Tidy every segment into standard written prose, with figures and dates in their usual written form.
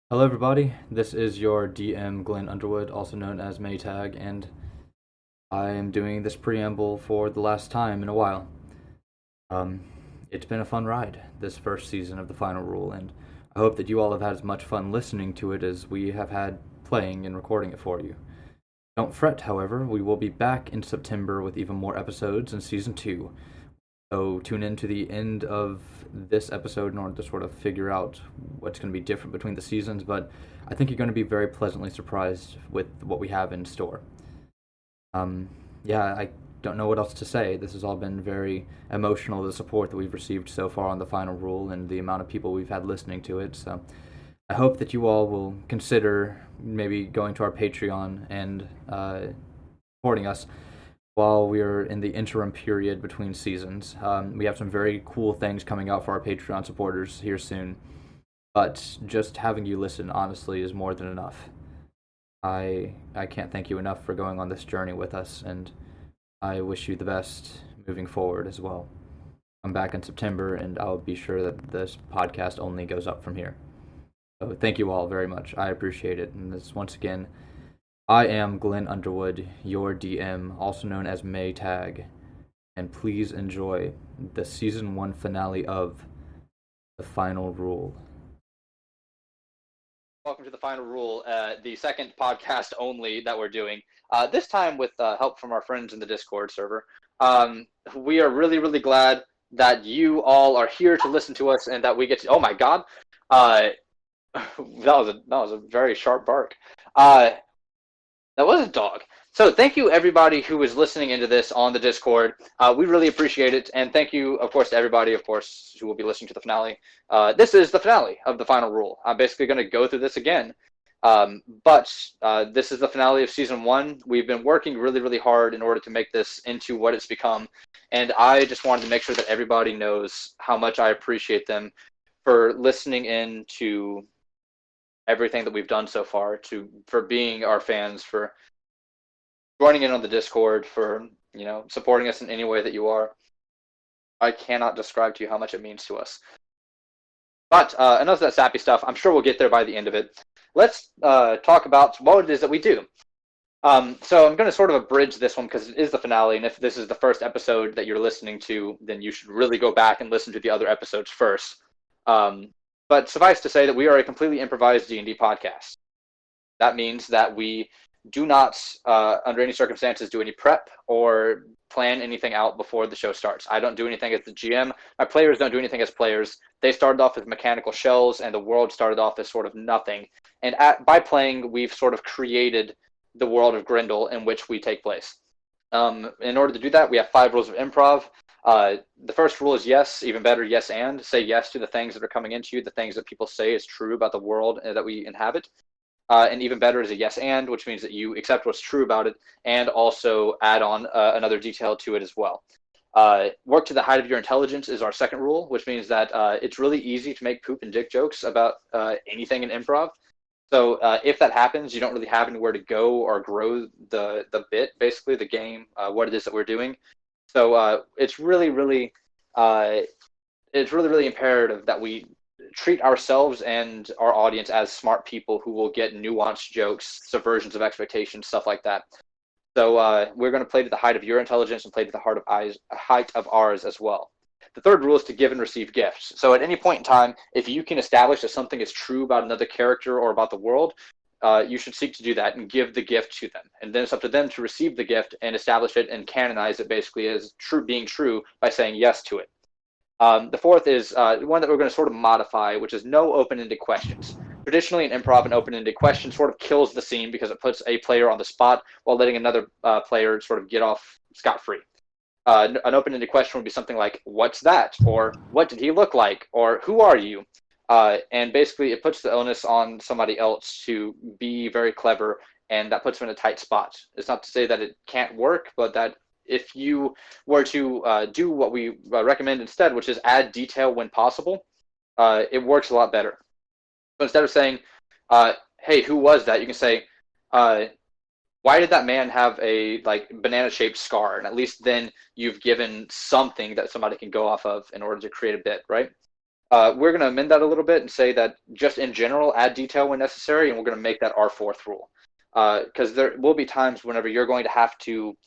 Hello, everybody. This is your DM, Glenn Underwood, also known as Maytag, and I am doing this preamble for the last time in a while. Um, it's been a fun ride, this first season of the Final Rule, and I hope that you all have had as much fun listening to it as we have had playing and recording it for you. Don't fret, however, we will be back in September with even more episodes in Season 2. So tune in to the end of this episode in order to sort of figure out what's going to be different between the seasons, but I think you're going to be very pleasantly surprised with what we have in store. Um, yeah, I don't know what else to say. This has all been very emotional, the support that we've received so far on the Final Rule and the amount of people we've had listening to it. So I hope that you all will consider maybe going to our Patreon and supporting us while we're in the interim period between seasons. We have some very cool things coming out for our Patreon supporters here soon, but just having you listen, honestly, is more than enough. I can't thank you enough for going on this journey with us, and I wish you the best moving forward as well. I'm back in September, and I'll be sure that this podcast only goes up from here. So thank you all very much. I appreciate it. And this once again, I am Glenn Underwood, your DM, also known as Maytag, and please enjoy the Season 1 finale of The Final Rule. Welcome to the Final Rule, the second podcast only that we're doing. This time with help from our friends in the Discord server. We are really, really glad that you all are here to listen to us and that we get to. Oh my God, that was a very sharp bark. That was a dog. So thank you everybody who is listening into this on the Discord. We really appreciate it, and thank you, of course, to everybody, of course, who will be listening to the finale. This is the finale of the Final Rule. I'm basically going to go through this again, but this is the finale of Season 1. We've been working really, really hard in order to make this into what it's become, and I just wanted to make sure that everybody knows how much I appreciate them for listening in to everything that we've done so far, for being our fans, for joining in on the Discord, for supporting us in any way that you are. I cannot describe to you how much it means to us. But enough of that sappy stuff. I'm sure we'll get there by the end of it. Let's talk about what it is that we do. So I'm going to sort of abridge this one because it is the finale, and if this is the first episode that you're listening to, then you should really go back and listen to the other episodes first. But suffice to say that we are a completely improvised D&D podcast. That means that we do not, under any circumstances, do any prep or plan anything out before the show starts. I don't do anything as the GM. My players don't do anything as players. They started off as mechanical shells, and the world started off as sort of nothing. And by playing, we've sort of created the world of Ghrehndhehl in which we take place. In order to do that, we have 5 rules of improv. The first rule is yes, even better, yes and. Say yes to the things that are coming into you, the things that people say is true about the world that we inhabit. And even better is a yes and, which means that you accept what's true about it and also add on another detail to it as well. Work to the height of your intelligence is our second rule, which means that it's really easy to make poop and dick jokes about anything in improv. So if that happens, you don't really have anywhere to go or grow the bit, basically the game, what it is that we're doing. So it's really, really imperative that we treat ourselves and our audience as smart people who will get nuanced jokes, subversions of expectations, stuff like that. So we're going to play to the height of your intelligence and play to the height of ours as well. The third rule is to give and receive gifts. So at any point in time, if you can establish that something is true about another character or about the world, you should seek to do that and give the gift to them. And then it's up to them to receive the gift and establish it and canonize it basically as being true by saying yes to it. The fourth is one that we're going to sort of modify, which is no open-ended questions. Traditionally, in improv, an open-ended question sort of kills the scene because it puts a player on the spot while letting another player sort of get off scot-free. An open-ended question would be something like, what's that? Or what did he look like? Or who are you? And basically, it puts the onus on somebody else to be very clever, and that puts them in a tight spot. It's not to say that it can't work, but that if you were to do what we recommend instead, which is add detail when possible, it works a lot better. So instead of saying, hey, who was that? You can say, why did that man have a banana-shaped scar? And at least then you've given something that somebody can go off of in order to create a bit, right? We're going to amend that a little bit and say that just in general, add detail when necessary, and we're going to make that our fourth rule. Because there will be times whenever you're going to have to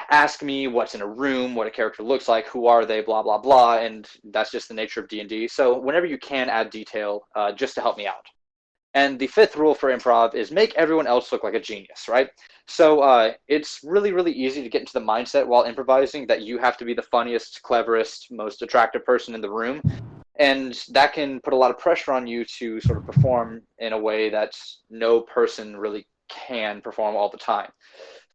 ask me what's in a room, what a character looks like, who are they, blah blah blah, and that's just the nature of D&D. So whenever you can add detail, just to help me out. And the fifth rule for improv is make everyone else look like a genius, right? So it's really, really easy to get into the mindset while improvising that you have to be the funniest, cleverest, most attractive person in the room. And that can put a lot of pressure on you to sort of perform in a way that no person really can perform all the time.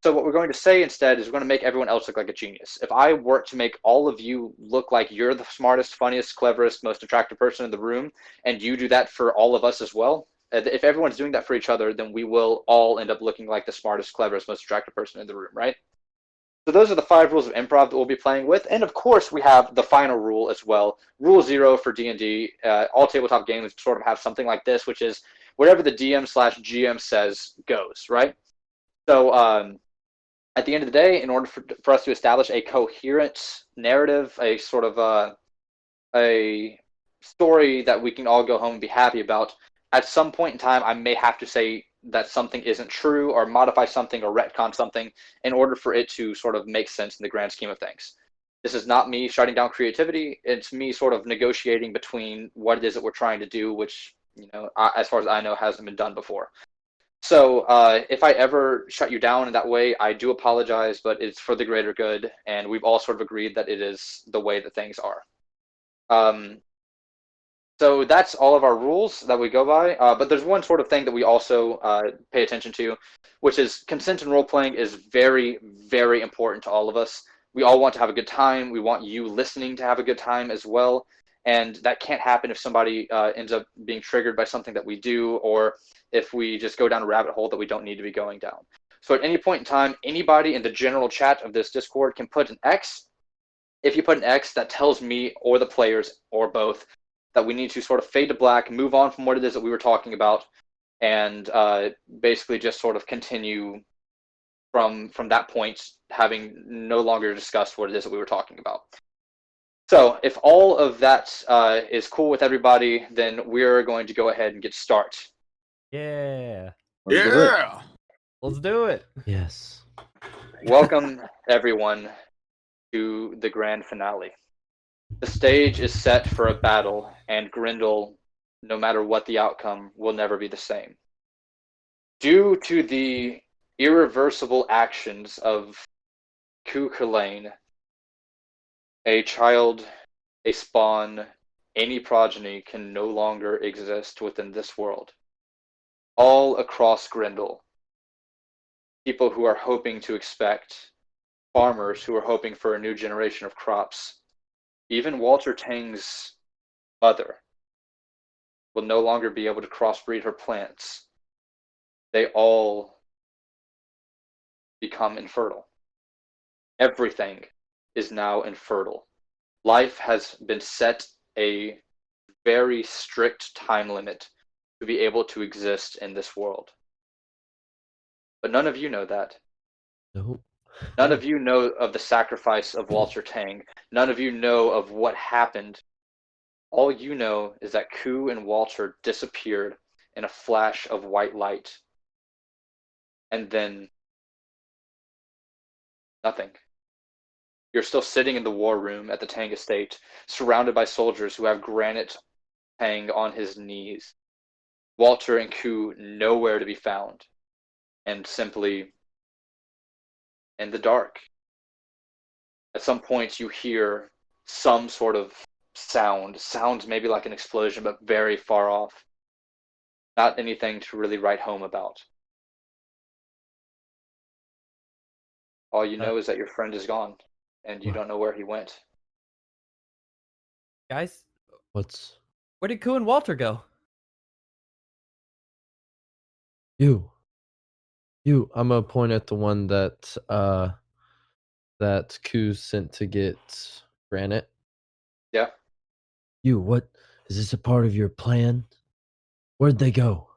So what we're going to say instead is we're going to make everyone else look like a genius. If I work to make all of you look like you're the smartest, funniest, cleverest, most attractive person in the room, and you do that for all of us as well, if everyone's doing that for each other, then we will all end up looking like the smartest, cleverest, most attractive person in the room, right? So those are the 5 rules of improv that we'll be playing with. And of course, we have the final rule as well. Rule 0 for D&D. All tabletop games sort of have something like this, which is whatever the DM/GM says goes, right? So at the end of the day, in order for us to establish a coherent narrative, a sort of a story that we can all go home and be happy about, at some point in time, I may have to say that something isn't true or modify something or retcon something in order for it to sort of make sense in the grand scheme of things. This is not me shutting down creativity. It's me sort of negotiating between what it is that we're trying to do, which, as far as I know, hasn't been done before. So if I ever shut you down in that way, I do apologize, but it's for the greater good, and we've all sort of agreed that it is the way that things are. So that's all of our rules that we go by, but there's one sort of thing that we also pay attention to, which is consent and role-playing is very, very important to all of us. We all want to have a good time. We want you listening to have a good time as well, and that can't happen if somebody ends up being triggered by something that we do, or if we just go down a rabbit hole that we don't need to be going down. So at any point in time, anybody in the general chat of this Discord can put an X. If you put an X, that tells me or the players or both that we need to sort of fade to black, move on from what it is that we were talking about, and basically just sort of continue from that point, having no longer discussed what it is that we were talking about. So if all of that is cool with everybody, then we're going to go ahead and get started. Yeah. Yeah. Let's do it. Yes. Welcome, everyone, to the grand finale. The stage is set for a battle, and Ghrehndhehl, no matter what the outcome, will never be the same. Due to the irreversible actions of Ghrehndhehl, a child, a spawn, any progeny can no longer exist within this world. All across Ghrehndhehl, people who are hoping to expect, farmers who are hoping for a new generation of crops, even Walter Tang's mother will no longer be able to crossbreed her plants. They all become infertile. Everything is now infertile. Life has been set a very strict time limit to be able to exist in this world. But none of you know that. Nope. None of you know of the sacrifice of Walter Tang. None of you know of what happened. All you know is that Ku and Walter disappeared in a flash of white light. And then nothing. You're still sitting in the war room at the Tang estate, surrounded by soldiers who have Granite Tang on his knees. Walter and Ku nowhere to be found, and simply in the dark. At some point you hear some sort of sounds maybe like an explosion, but very far off. Not anything to really write home about. All you know is that your friend is gone, and you don't know where he went. Guys, What's where did Ku and Walter go? you? I'm gonna point at the one that Ku sent to get Granite. Yeah. You, what is this a part of your plan? Where'd they go?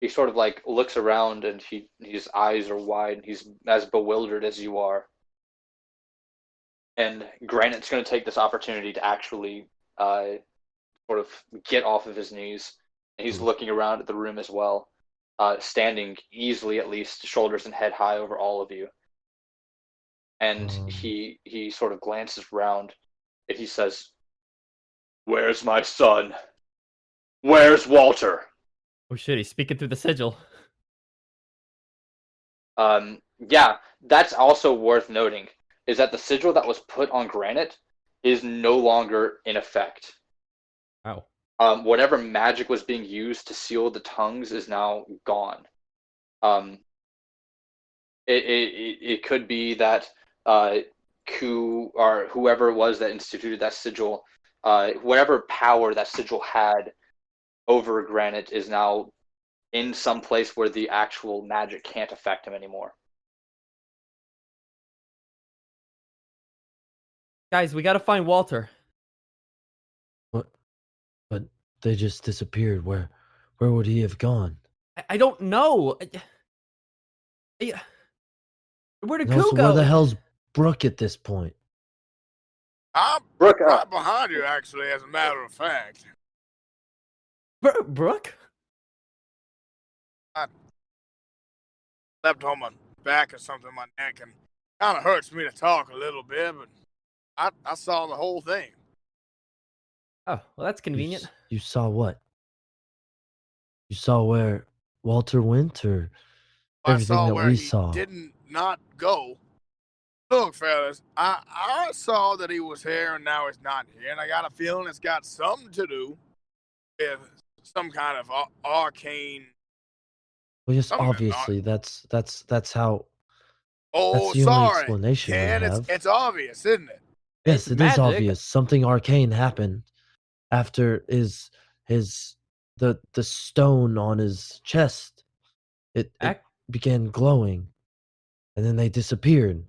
He sort of like looks around, and his eyes are wide. He's as bewildered as you are. And Granite's going to take this opportunity to actually sort of get off of his knees. And he's looking around at the room as well, standing easily at least shoulders and head high over all of you. And he sort of glances around and he says, "Where's my son? Where's Walter?" Oh shit, he's speaking through the sigil. Yeah, that's also worth noting, is that the sigil that was put on Granite is no longer in effect. Wow. Whatever magic was being used to seal the tongues is now gone. It could be that Ku or whoever it was that instituted that sigil, whatever power that sigil had over Granite is now in some place where the actual magic can't affect him anymore. Guys, we gotta find Walter. What? But they just disappeared. Where would he have gone? I don't know. Where did And Ku also, go? where the hell's Brooke at this point? I'm Brooke, right behind you, actually, as a matter of fact. Brooke? I slept on my back or something in my neck, and kind of hurts me to talk a little bit, but I saw the whole thing. Oh, well, that's convenient. You saw what? You saw where Walter went, or I everything saw that where we he saw? didn't not go. Look, fellas, I saw that he was here, and now he's not here, and I got a feeling it's got something to do with some kind of arcane. Well, yes, Something obviously, that's how. Oh, That's the only sorry, explanation we Ken. have. It's obvious, isn't it? Yes, It's it is magic. obvious. Something arcane happened after the stone on his chest. It began glowing, and then they disappeared.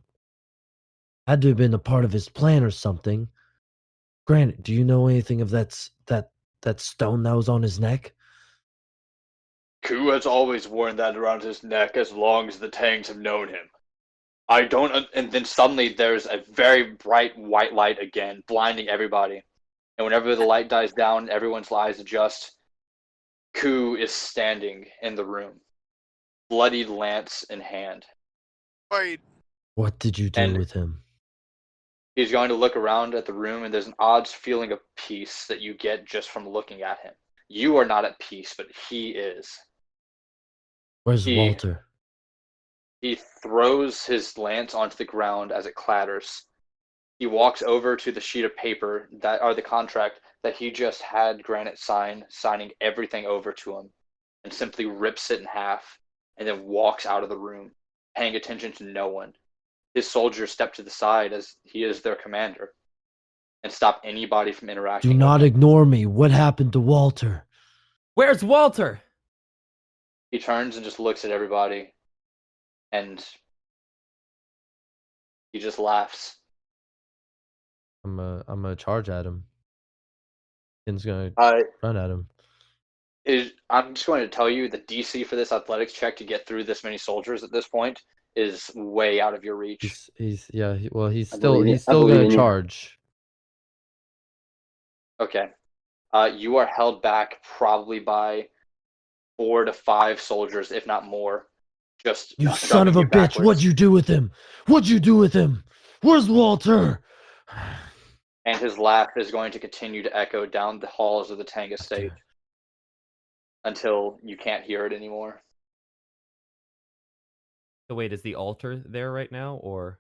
Had to have been a part of his plan or something. Granted, do you know anything of that stone that was on his neck? Ku has always worn that around his neck as long as the Tangs have known him. I don't, and then suddenly there's a very bright white light again, blinding everybody. And whenever the light dies down, everyone's eyes adjust. Ku is standing in the room, bloodied lance in hand. Wait, What did you do And with him? he's going to look around at the room, and there's an odd feeling of peace that you get just from looking at him. You are not at peace, but he is. Where's Walter? He throws his lance onto the ground as it clatters. He walks over to the sheet of paper that are the contract that he just had Granite signing everything over to him, and simply rips it in half, and then walks out of the room, paying attention to no one. His soldiers step to the side as he is their commander, and stop anybody from interacting. Do not with him. ignore me. What happened to Walter? Where's Walter? He turns and just looks at everybody, and he just laughs. I'm gonna charge at him. Ken's gonna run at him. I'm just going to tell you the DC for this athletics check to get through this many soldiers at this point is way out of your reach. He's still believe gonna in you. charge. Okay. You are held back probably by 4 to 5 soldiers, if not more. Just You son of a bitch! What'd you do with him? What'd you do with him? Where's Walter? And his laugh is going to continue to echo down the halls of the Tang estate until you can't hear it anymore. So wait, is the altar there right now, or?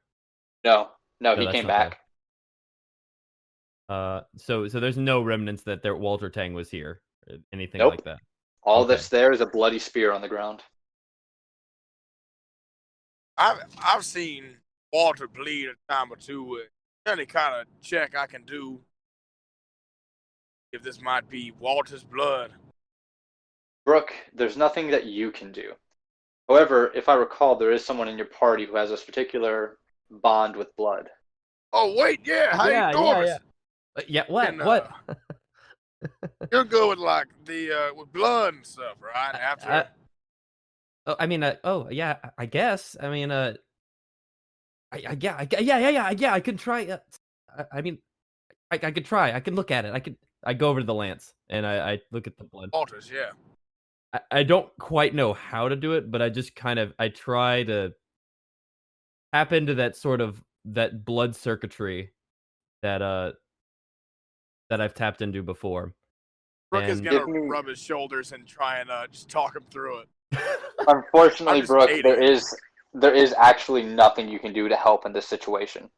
No, he that's came not back. there. So there's no remnants that Walter Tang was here, or anything Nope. like that. All Okay. that's there is a bloody spear on the ground. I've seen Walter bleed a time or two. Any kind of check I can do if this might be Walter's blood. Brooke, there's nothing that you can do. However, if I recall, there is someone in your party who has this particular bond with blood. Oh wait, yeah, how you doing? Yeah, what? And, What? You're good with like the with blood and stuff, right? After yeah, I guess. I mean, yeah, I could try. I mean, I could try. I could look at it. I go over to the lance and I look at the blood. Walters, yeah. I don't quite know how to do it, but I just I try to tap into that blood circuitry that I've tapped into before. Brooke is And gonna rub his shoulders and try and just talk him through it. Unfortunately, Brooke, there is actually nothing you can do to help in this situation.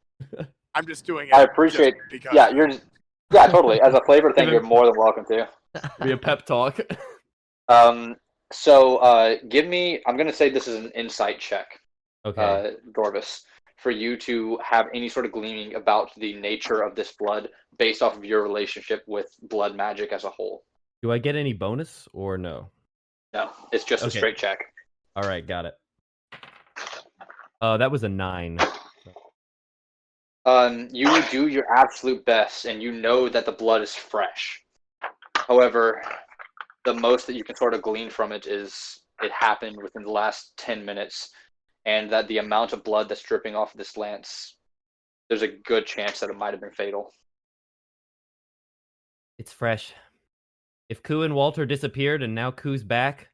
I'm just doing it. I appreciate. Because Yeah, totally. As a flavor thing, you're more than welcome to. Be a pep talk. So give me. I'm gonna say this is an insight check. Okay. Dorvis, for you to have any sort of gleaning about the nature of this blood based off of your relationship with blood magic as a whole. Do I get any bonus or no? No, it's just a straight check. All right, got it. That was a 9. You do your absolute best, and you know that the blood is fresh. However, the most that you can sort of glean from it is it happened within the last 10 minutes, and that the amount of blood that's dripping off of this lance, there's a good chance that it might have been fatal. It's fresh. If Koo and Walter disappeared and now Koo's back,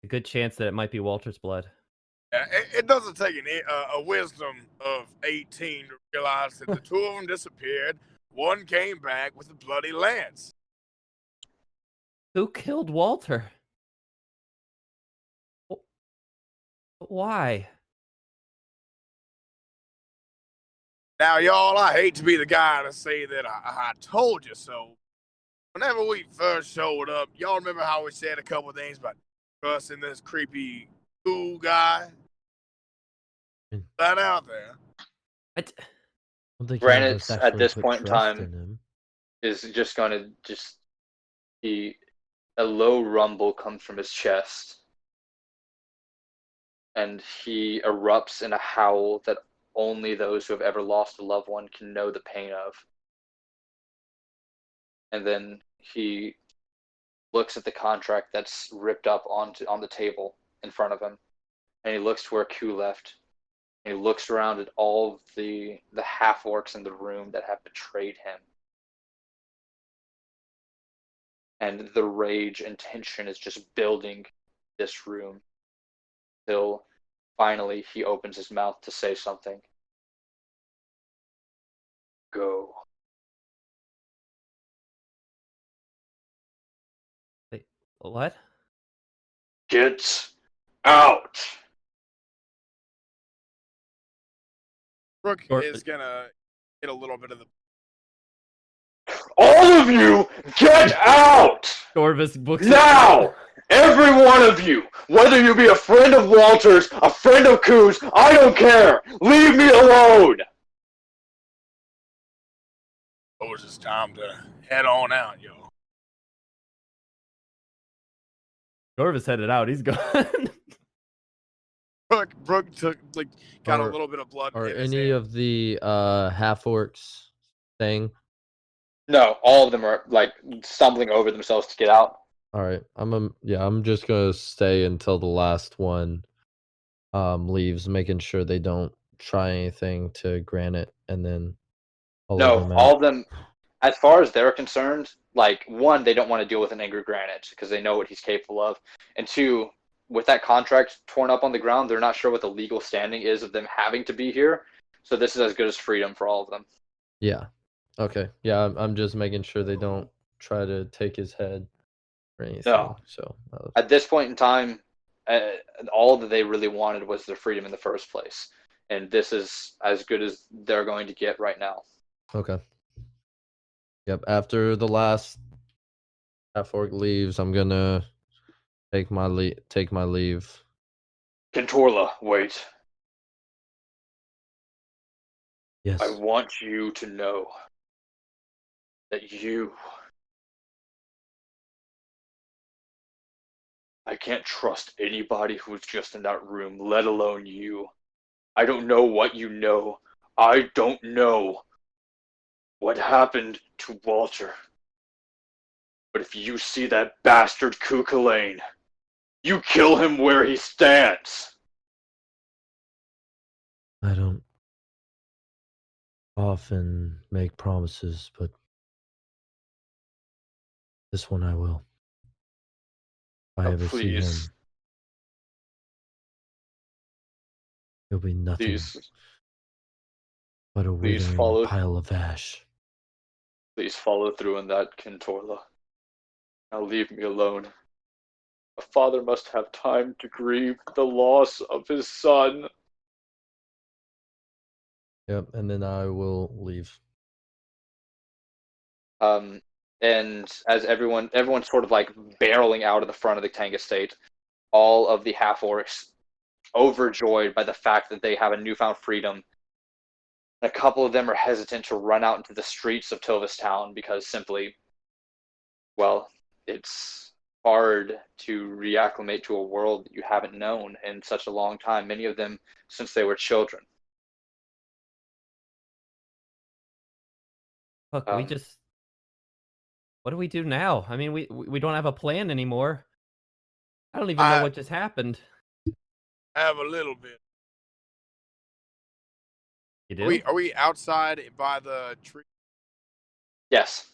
a good chance that it might be Walter's blood. It doesn't take a wisdom of 18 to realize that the two of them disappeared. One came back with a bloody lance. Who killed Walter? Why? Now, y'all, I hate to be the guy to say that I told you so. Whenever we first showed up, y'all remember how we said a couple of things about trusting this creepy cool guy? That out there. Granite, at this point in time, is just going to be a low rumble comes from his chest. And he erupts in a howl that only those who have ever lost a loved one can know the pain of. And then he looks at the contract that's ripped up on the table in front of him. And he looks to where Koo left. And he looks around at all of the half-orcs in the room that have betrayed him. And the rage and tension is just building this room. Till finally he opens his mouth to say something. Go. Wait, what? Get out! Brooke is gonna get a little bit of the... All of you, get out! Dorvis books now! Every one of you! Whether you be a friend of Walter's, a friend of Koo's, I don't care! Leave me alone! Oh, it's time to head on out, yo. Dorvis headed out. He's gone. Brooke got a little bit of blood. Are any of the half orcs staying? No, all of them are stumbling over themselves to get out. All right, I'm just gonna stay until the last one leaves, making sure they don't try anything to Granite, and then all of them, as far as they're concerned, one, they don't want to deal with an angry Granite because they know what he's capable of, and two, with that contract torn up on the ground, they're not sure what the legal standing is of them having to be here. So this is as good as freedom for all of them. Yeah. Okay. Yeah, I'm just making sure they don't try to take his head or anything. No. So at this point in time, all that they really wanted was their freedom in the first place, and this is as good as they're going to get right now. Okay. Yep. After the last half orc leaves, I'm gonna take my leave. Kentorla, wait. Yes. I want you to know that I can't trust anybody who's just in that room, let alone you. I don't know what you know. I don't know what happened to Walter. But if you see that bastard Kukulane, you kill him where he stands. I don't often make promises, but this one I will. If I Oh, ever see him, please, he'll be nothing please, but a please withering pile of ash. please follow through on that, Kentorla. Now leave me alone. A father must have time to grieve the loss of his son. Yep, and then I will leave. And as everyone's sort of like barreling out of the front of the Tang estate, all of the half orcs, overjoyed by the fact that they have a newfound freedom. A couple of them are hesitant to run out into the streets of Tovis Town because simply, well, it's hard to reacclimate to a world that you haven't known in such a long time, many of them since they were children. Look, Um, what do we do now? I mean, we don't have a plan anymore. I don't even know what just happened. Have a little bit. You do? Are we outside by the tree? yes.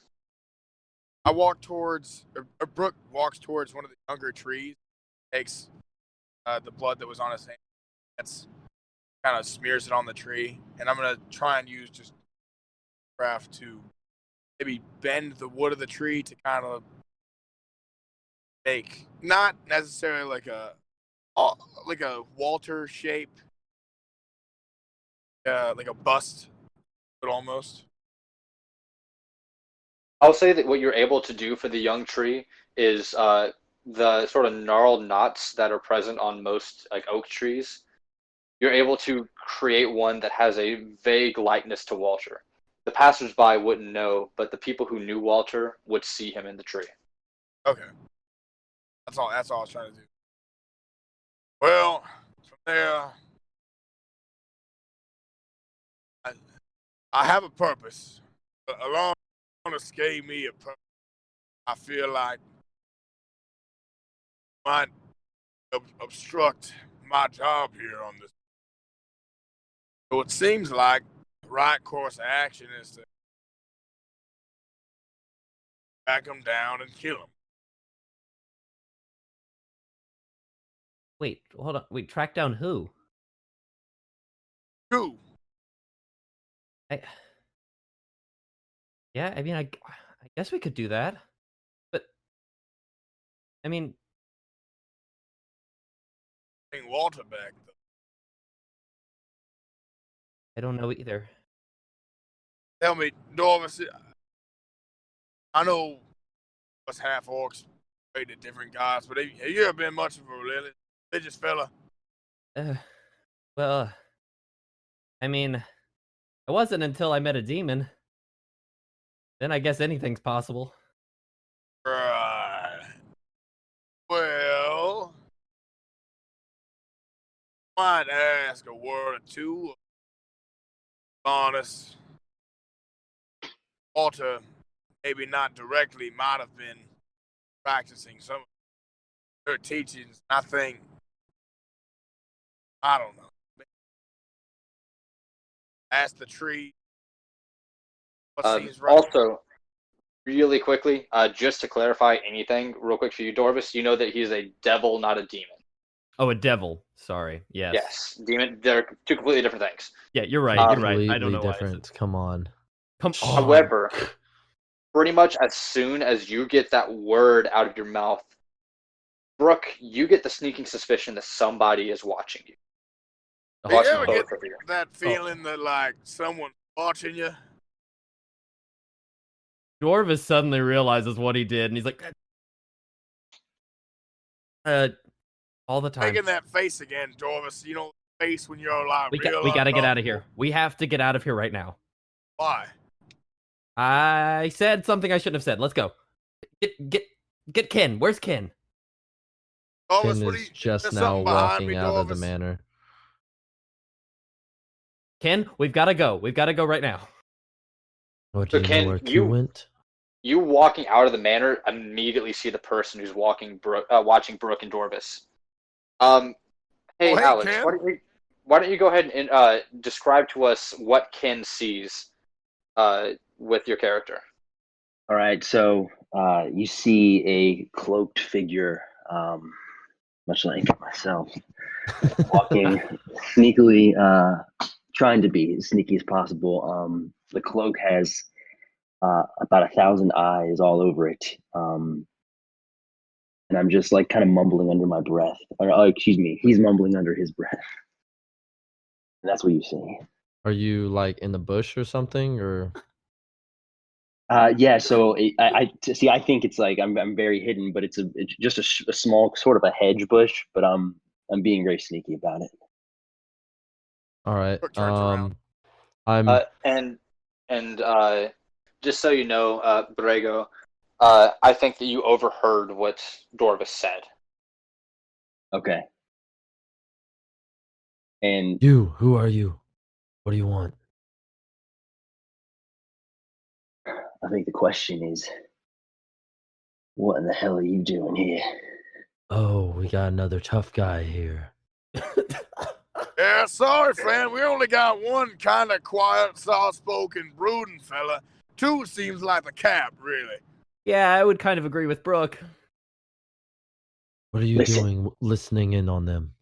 I walk towards, or Brooke walks towards one of the younger trees, takes the blood that was on his hand, that's kind of smears it on the tree, and I'm gonna try and use just craft to maybe bend the wood of the tree to kind of make not necessarily like a Walter shape, like a bust, but almost. I'll say that what you're able to do for the young tree is the sort of gnarled knots that are present on most like oak trees. You're able to create one that has a vague likeness to Walter. The passersby wouldn't know, but the people who knew Walter would see him in the tree. Okay, that's all. That's all I was trying to do. Well, from there, I have a purpose. Along this gave me a purpose. I feel like might obstruct my job here on this. So it seems like the right course of action is to track him down and kill him. Wait, hold on. Wait, track down who? Two. Yeah, I mean, I guess we could do that. But, I mean, Bring Walter back, though. I don't know either. Tell me, Dorvis, I know us half orcs pray to different gods, but have you ever been much of a religious fella? Well, I mean, it wasn't until I met a demon. Then I guess anything's possible. Right. Well, might ask a word or two. Honest. Walter, maybe not directly, might have been practicing some of her teachings. I think, I don't know. Ask the tree. What seems right. Also, really quickly, just to clarify anything real quick for you, Dorvis, you know that he's a devil, not a demon. Oh, a devil. Sorry. Yes. Yes, demon. They're two completely different things. Yeah, you're right. You're right. I don't know why I said- different. Come on. Come on. However, pretty much as soon as you get that word out of your mouth, Brooke, you get the sneaking suspicion that somebody is watching you. Do you Watching ever both get of you. that feeling that like someone's watching you? Dorvis suddenly realizes what he did, and he's like, all the time. Making that face again, Dorvis. You know, face when you're like We real gotta get out of uncomfortable. here. We have to get out of here right now. Why? I said something I shouldn't have said. Let's go. Get Ken. Where's Ken? Dorvis, Ken what do is you, just there's now something behind walking me, out of the Dorvis. manor. Ken, we've got to go. We've got to go right now. What, So do you Ken, know where Q went? You walking out of the manor immediately see the person who's watching Brooke and Dorvis. Hey, Oh, hey, Alex, Ken. why don't you go ahead and describe to us what Ken sees with your character? All right, so you see a cloaked figure, much like myself, walking sneakily, trying to be as sneaky as possible. The cloak has about 1,000 eyes all over it, and I'm just like kind of mumbling under my breath. Or, excuse me, he's mumbling under his breath. And that's what you see. Are you like in the bush or something, or? Yeah, so I see. I think it's like I'm very hidden, but it's just a small sort of a hedge bush. But I'm being very sneaky about it. All right. Quick turns around. I'm. And just so you know, Borrego, I think that you overheard what Dorvis said. Okay. And You, who are you? What do you want? I think the question is, what in the hell are you doing here? Oh, we got another tough guy here. Yeah, sorry, friend. We only got one kind of quiet, soft-spoken, brooding fella. Two seems like the cap, really. Yeah, I would kind of agree with Brooke. What are you Listen. doing listening in on them?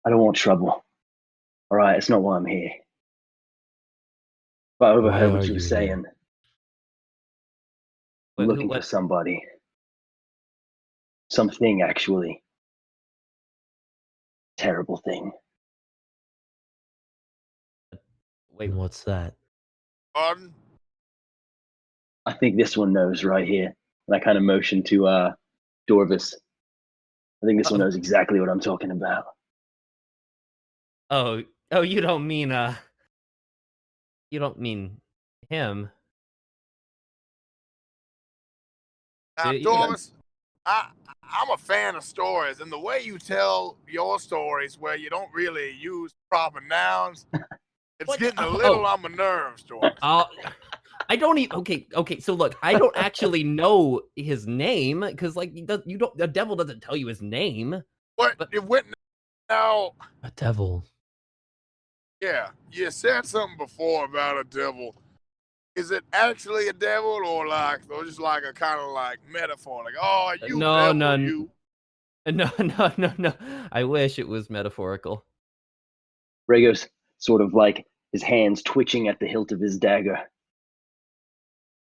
I don't want trouble. All right, it's not why I'm here. But I overheard Why what are you were you saying. here? I'm Wait, looking for what? somebody. Something, actually. Terrible thing. Wait, And what's that? Pardon? I think this one knows right here. And I kind of motion to Dorvis. I think this one knows exactly what I'm talking about. oh, you don't mean him. Now, Yeah. Dorvis, I'm a fan of stories, and the way you tell your stories where you don't really use proper nouns, it's What? getting a little on my nerves, Dorvis. I don't even. Okay. So look, I don't actually know his name because, like, the devil doesn't tell you his name. What? But- It went now. A devil. Yeah, you said something before about a devil. Is it actually a devil, or just like a kind of like metaphor? Like, oh, you No, devil, you. No. I wish it was metaphorical. Brago's sort of like his hands twitching at the hilt of his dagger.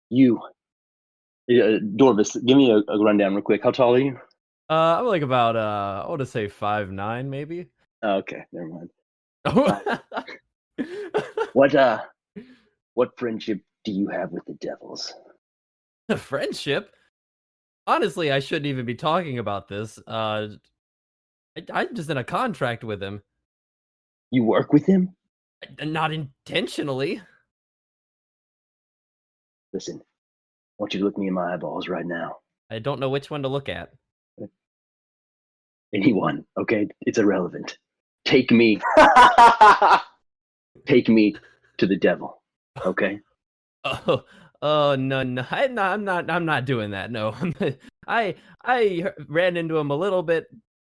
You, Dorvis, give me a rundown real quick. How tall are you? I'm like about I want to say 5'9", maybe. Oh, okay, never mind. What? What friendship do you have with the devils? Friendship? Honestly, I shouldn't even be talking about this. I'm just in a contract with him. You work with him? Not intentionally. Listen, I want you to look me in my eyeballs right now. I don't know which one to look at. Anyone, okay? It's irrelevant. Take me to the devil, okay? Oh no! I'm not doing that. No, I ran into him a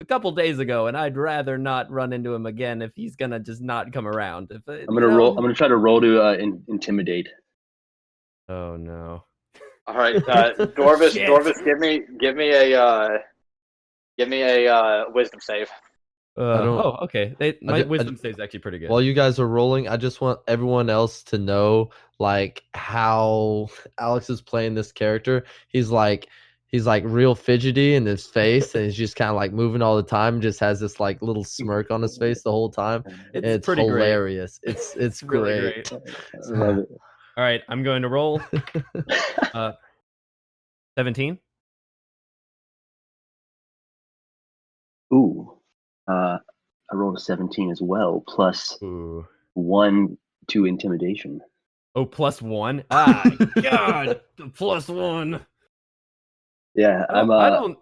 couple days ago, and I'd rather not run into him again if he's gonna just not come around. I'm gonna try to roll to intimidate. Oh no! All right, Dorvis, Shit. Dorvis, give me a wisdom save. Okay. My wisdom save's actually pretty good. While you guys are rolling, I just want everyone else to know like how Alex is playing this character. He's like real fidgety in his face, and he's just kind of like moving all the time. Just has this like little smirk on his face the whole time. It's pretty hilarious. It's really great. great. I love it. All right, I'm going to roll. 17. Ooh, I rolled a 17 as well, plus Ooh. 1 to intimidation. Oh, +1. Ah, God, the +1. Yeah, I don't.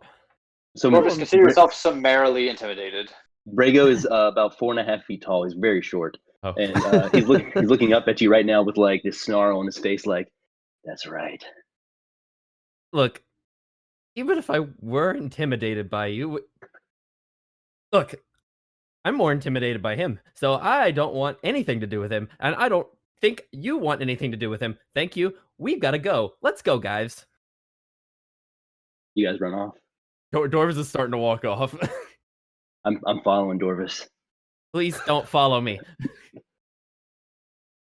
So Dorvis, consider yourself summarily intimidated. Brago is about 4.5 feet tall. He's very short, Oh. and he's looking up at you right now with like this snarl on his face, like, "That's right." Look, even if I were intimidated by you, look, I'm more intimidated by him, so I don't want anything to do with him, and I don't think you want anything to do with him. Thank you. We've got to go. Let's go, guys. You guys run off. Dorvis is starting to walk off. I'm following Dorvis. Please don't follow me.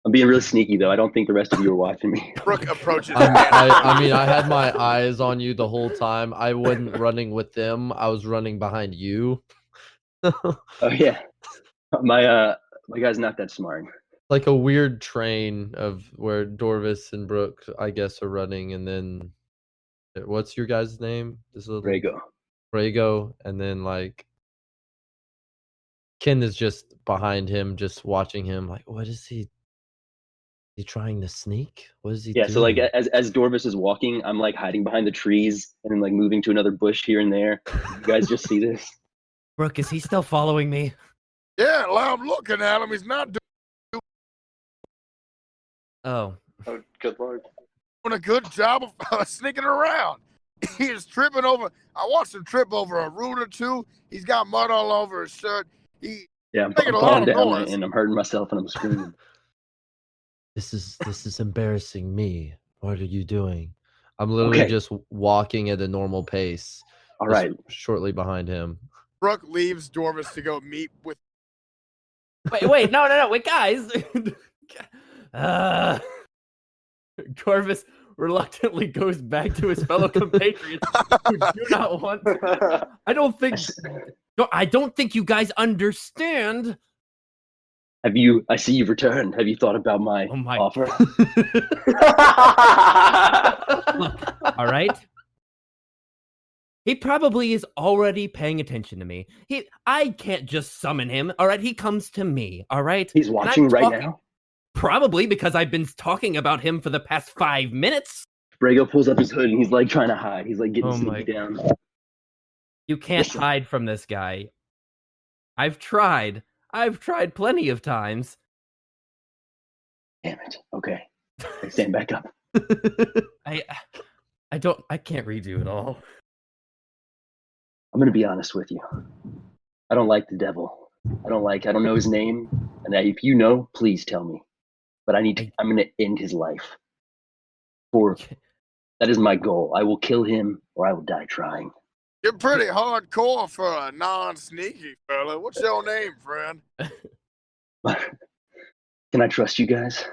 I'm being really sneaky though. I don't think the rest of you are watching me. Brooke approaches. I mean, I had my eyes on you the whole time. I wasn't running with them. I was running behind you. Oh yeah, my guy's not that smart. Like a weird train of where Dorvis and Brooke, I guess, are running, and then what's your guys' name? This little Rhaego, and then like Ken is just behind him, just watching him. Like, what is he? Is he trying to sneak? What is he? Yeah, doing? so like as Dorvis is walking, I'm like hiding behind the trees and then like moving to another bush here and there. You guys just see this? Brooke, is he still following me? Yeah, well, I'm looking at him. He's not Oh. Oh, good lord. doing a good job of sneaking around. He is tripping over. I watched him trip over a root or two. He's got mud all over his shirt. Yeah, I'm Making a lot falling of down noise. and I'm hurting myself and I'm screaming. This is embarrassing me. What are you doing? I'm literally Okay. just walking at a normal pace. All just right. shortly behind him. Brooke leaves Dorvis to go meet with. Wait, no, wait, guys. Corvus reluctantly goes back to his fellow compatriots who do not want. I don't think you guys understand. I see you've returned. Have you thought about my Oh my- offer? Look, all right. He probably is already paying attention to me. I can't just summon him. All right, he comes to me. All right. He's And I'm watching right talking- now. Probably because I've been talking about him for the past 5 minutes. Brago pulls up his hood and he's like trying to hide. He's like getting Oh my- sneaky down. You can't Listen. hide from this guy. I've tried plenty of times. Damn it. Okay. I stand back up. I can't redo it all. I'm gonna be honest with you. I don't like the devil. I don't know his name. And if you know, please tell me. But I'm gonna end his life. That is my goal. I will kill him or I will die trying. You're pretty hardcore for a non-sneaky fella. What's your name, friend? Can I trust you guys?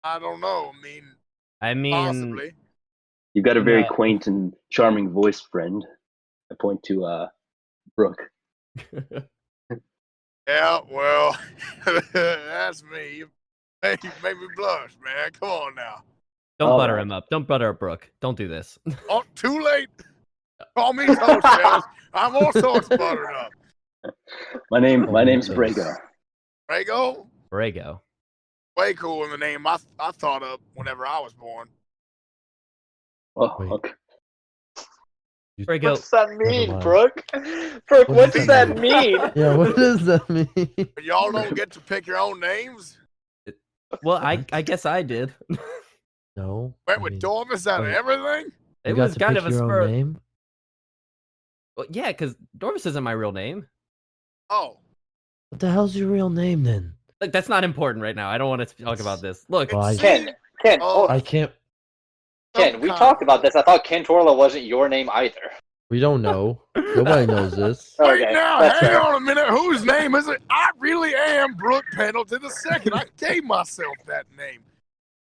I don't know. I mean, Possibly. You've got a very No. quaint and charming voice, friend. I point to Brooke. Yeah, well, that's me. You made me blush, man. Come on now. don't All butter right. him up. Don't butter up Brooke. Don't do this. Oh, too late. Call me toast, fellas. I'm all sorts buttered up. My name's Toast. Brago. Rhaego, Rhaego. way cool in the name I thought of whenever I was born. Oh, Wait. okay. Rhaego. What's that mean, mind. Brooke? Brooke, What what does does that that mean? Yeah, what does that mean? But y'all don't get to pick your own names? Well, I guess I did. No. Went I with mean, Dorvis out of wait. everything? It you got was to kind pick of a your spur. own name. Well, yeah, because Dorvis isn't my real name. Oh, What the hell's your real name then? Like, that's not important right now. I don't want to talk about this. Look, Well, Ken, Oh, I can't. Ken, we talked about this. I thought Ken Torla wasn't your name either. We don't know. Nobody knows this. Wait Okay, now, that's hang fair. on a minute. Whose name is it? I really am Brooke Pendleton II. I gave myself that name.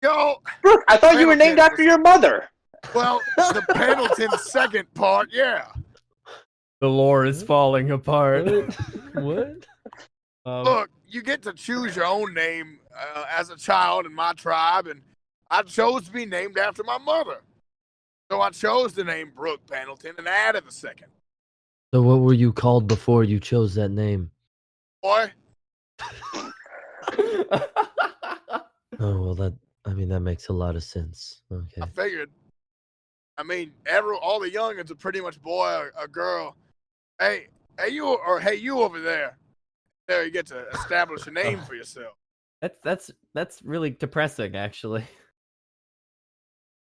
Yo, Brooke, I thought you were named after your mother. well, the Pendleton second part, yeah. the lore is falling apart. What? Look, you get to choose your own name as a child in my tribe, and I chose to be named after my mother. So I chose the name Brooke Pendleton and added the second. So what were you called before you chose that name? Boy, Oh well, that makes a lot of sense. Okay. I figured. I mean, all the youngins are pretty much boy or a girl. Hey, you over there. There, you get to establish a name for yourself. That's really depressing, actually.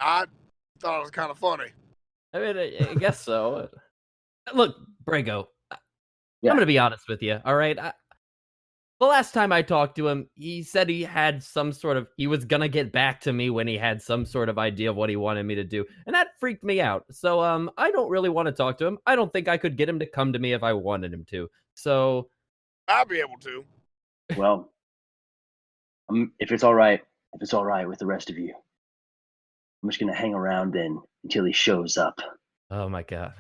I thought it was kind of funny. I mean, I guess so. Look, Brago, Yeah. I'm gonna be honest with you. All right. The last time I talked to him, he said he had he was gonna get back to me when he had some sort of idea of what he wanted me to do, and that freaked me out. So, I don't really want to talk to him. I don't think I could get him to come to me if I wanted him to. So, I'll be able to. Well, if it's all right with the rest of you, I'm just gonna hang around then until he shows up. oh my god,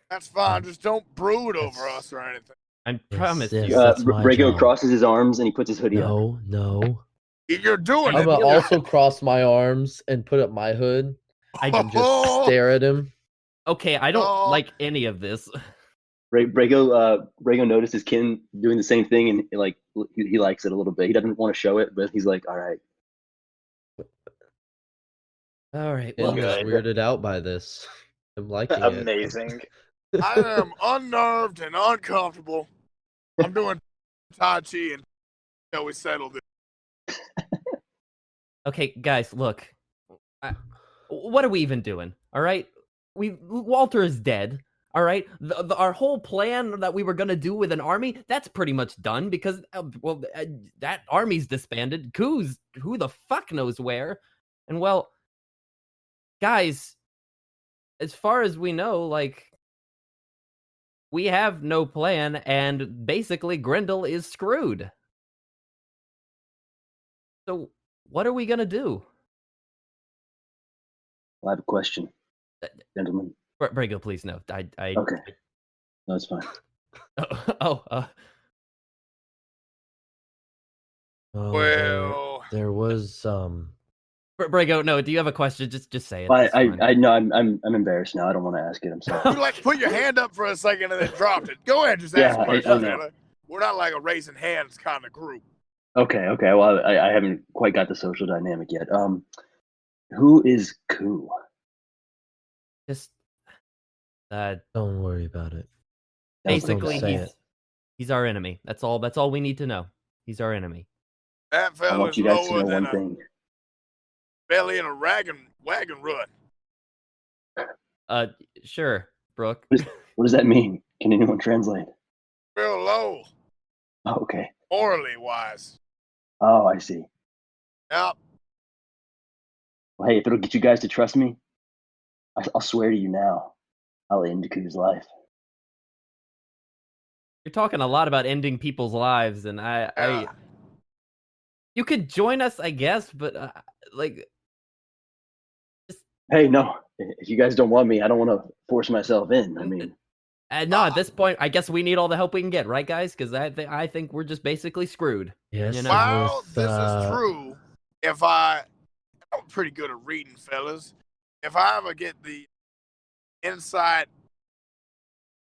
That's fine. Um, Just don't brood over that's- us or anything. I promise yes, you. that's my Brago job. crosses his arms and he puts his hoodie up. No. You're doing I'm it. gonna also cross my arms and put up my hood and just stare at him. Okay, I don't No. like any of this. Brago notices Kin doing the same thing, and like he likes it a little bit. He doesn't want to show it, but he's like, "All right." All right, I'm well, just Good. weirded out by this. I'm liking it. Amazing. I am unnerved and uncomfortable. I'm doing Tai Chi until we settle this. okay, guys, look. What are we even doing? All right, Walter is dead. All right, our whole plan that we were gonna do with an army, that's pretty much done because that army's disbanded. Who the fuck knows where? And well, guys, as far as we know, like, we have no plan, and basically Ghrehndhehl is screwed. So what are we gonna do? Well, I have a question, gentlemen. Brago, please no. Okay, no, it's fine. Oh, Oh, Well, there was Brago, no. Do you have a question? Just say it. Well, It's fine. I know I'm embarrassed now. I don't want to ask it. I'm sorry. you like put your hand up for a second and then dropped it. Go ahead, just Yeah, ask I questions, know. fella. We're not like a raising hands kind of group. Okay. Well, I haven't quite got the social dynamic yet. Who is Koo? Just don't worry about it. basically, Don't say it. he's our enemy. That's all we need to know. He's our enemy. That I want fella's you guys to lower know than one a thing. belly in a wagon rut. Sure, Brooke. What does that mean? Can anyone translate? Real low, Oh, okay. morally wise. Oh, I see. Yep. Well, hey, if it'll get you guys to trust me, I'll swear to you now, I'll end Koo's life. You're talking a lot about ending people's lives, and Yeah. you could join us, I guess, but like, Hey, no, if you guys don't want me, I don't want to force myself in. I mean, no. At this point, I guess we need all the help we can get, right, guys? Because I think we're just basically screwed. Yes, You know? Well, with, this is true. I'm pretty good at reading, fellas. If I ever get the insight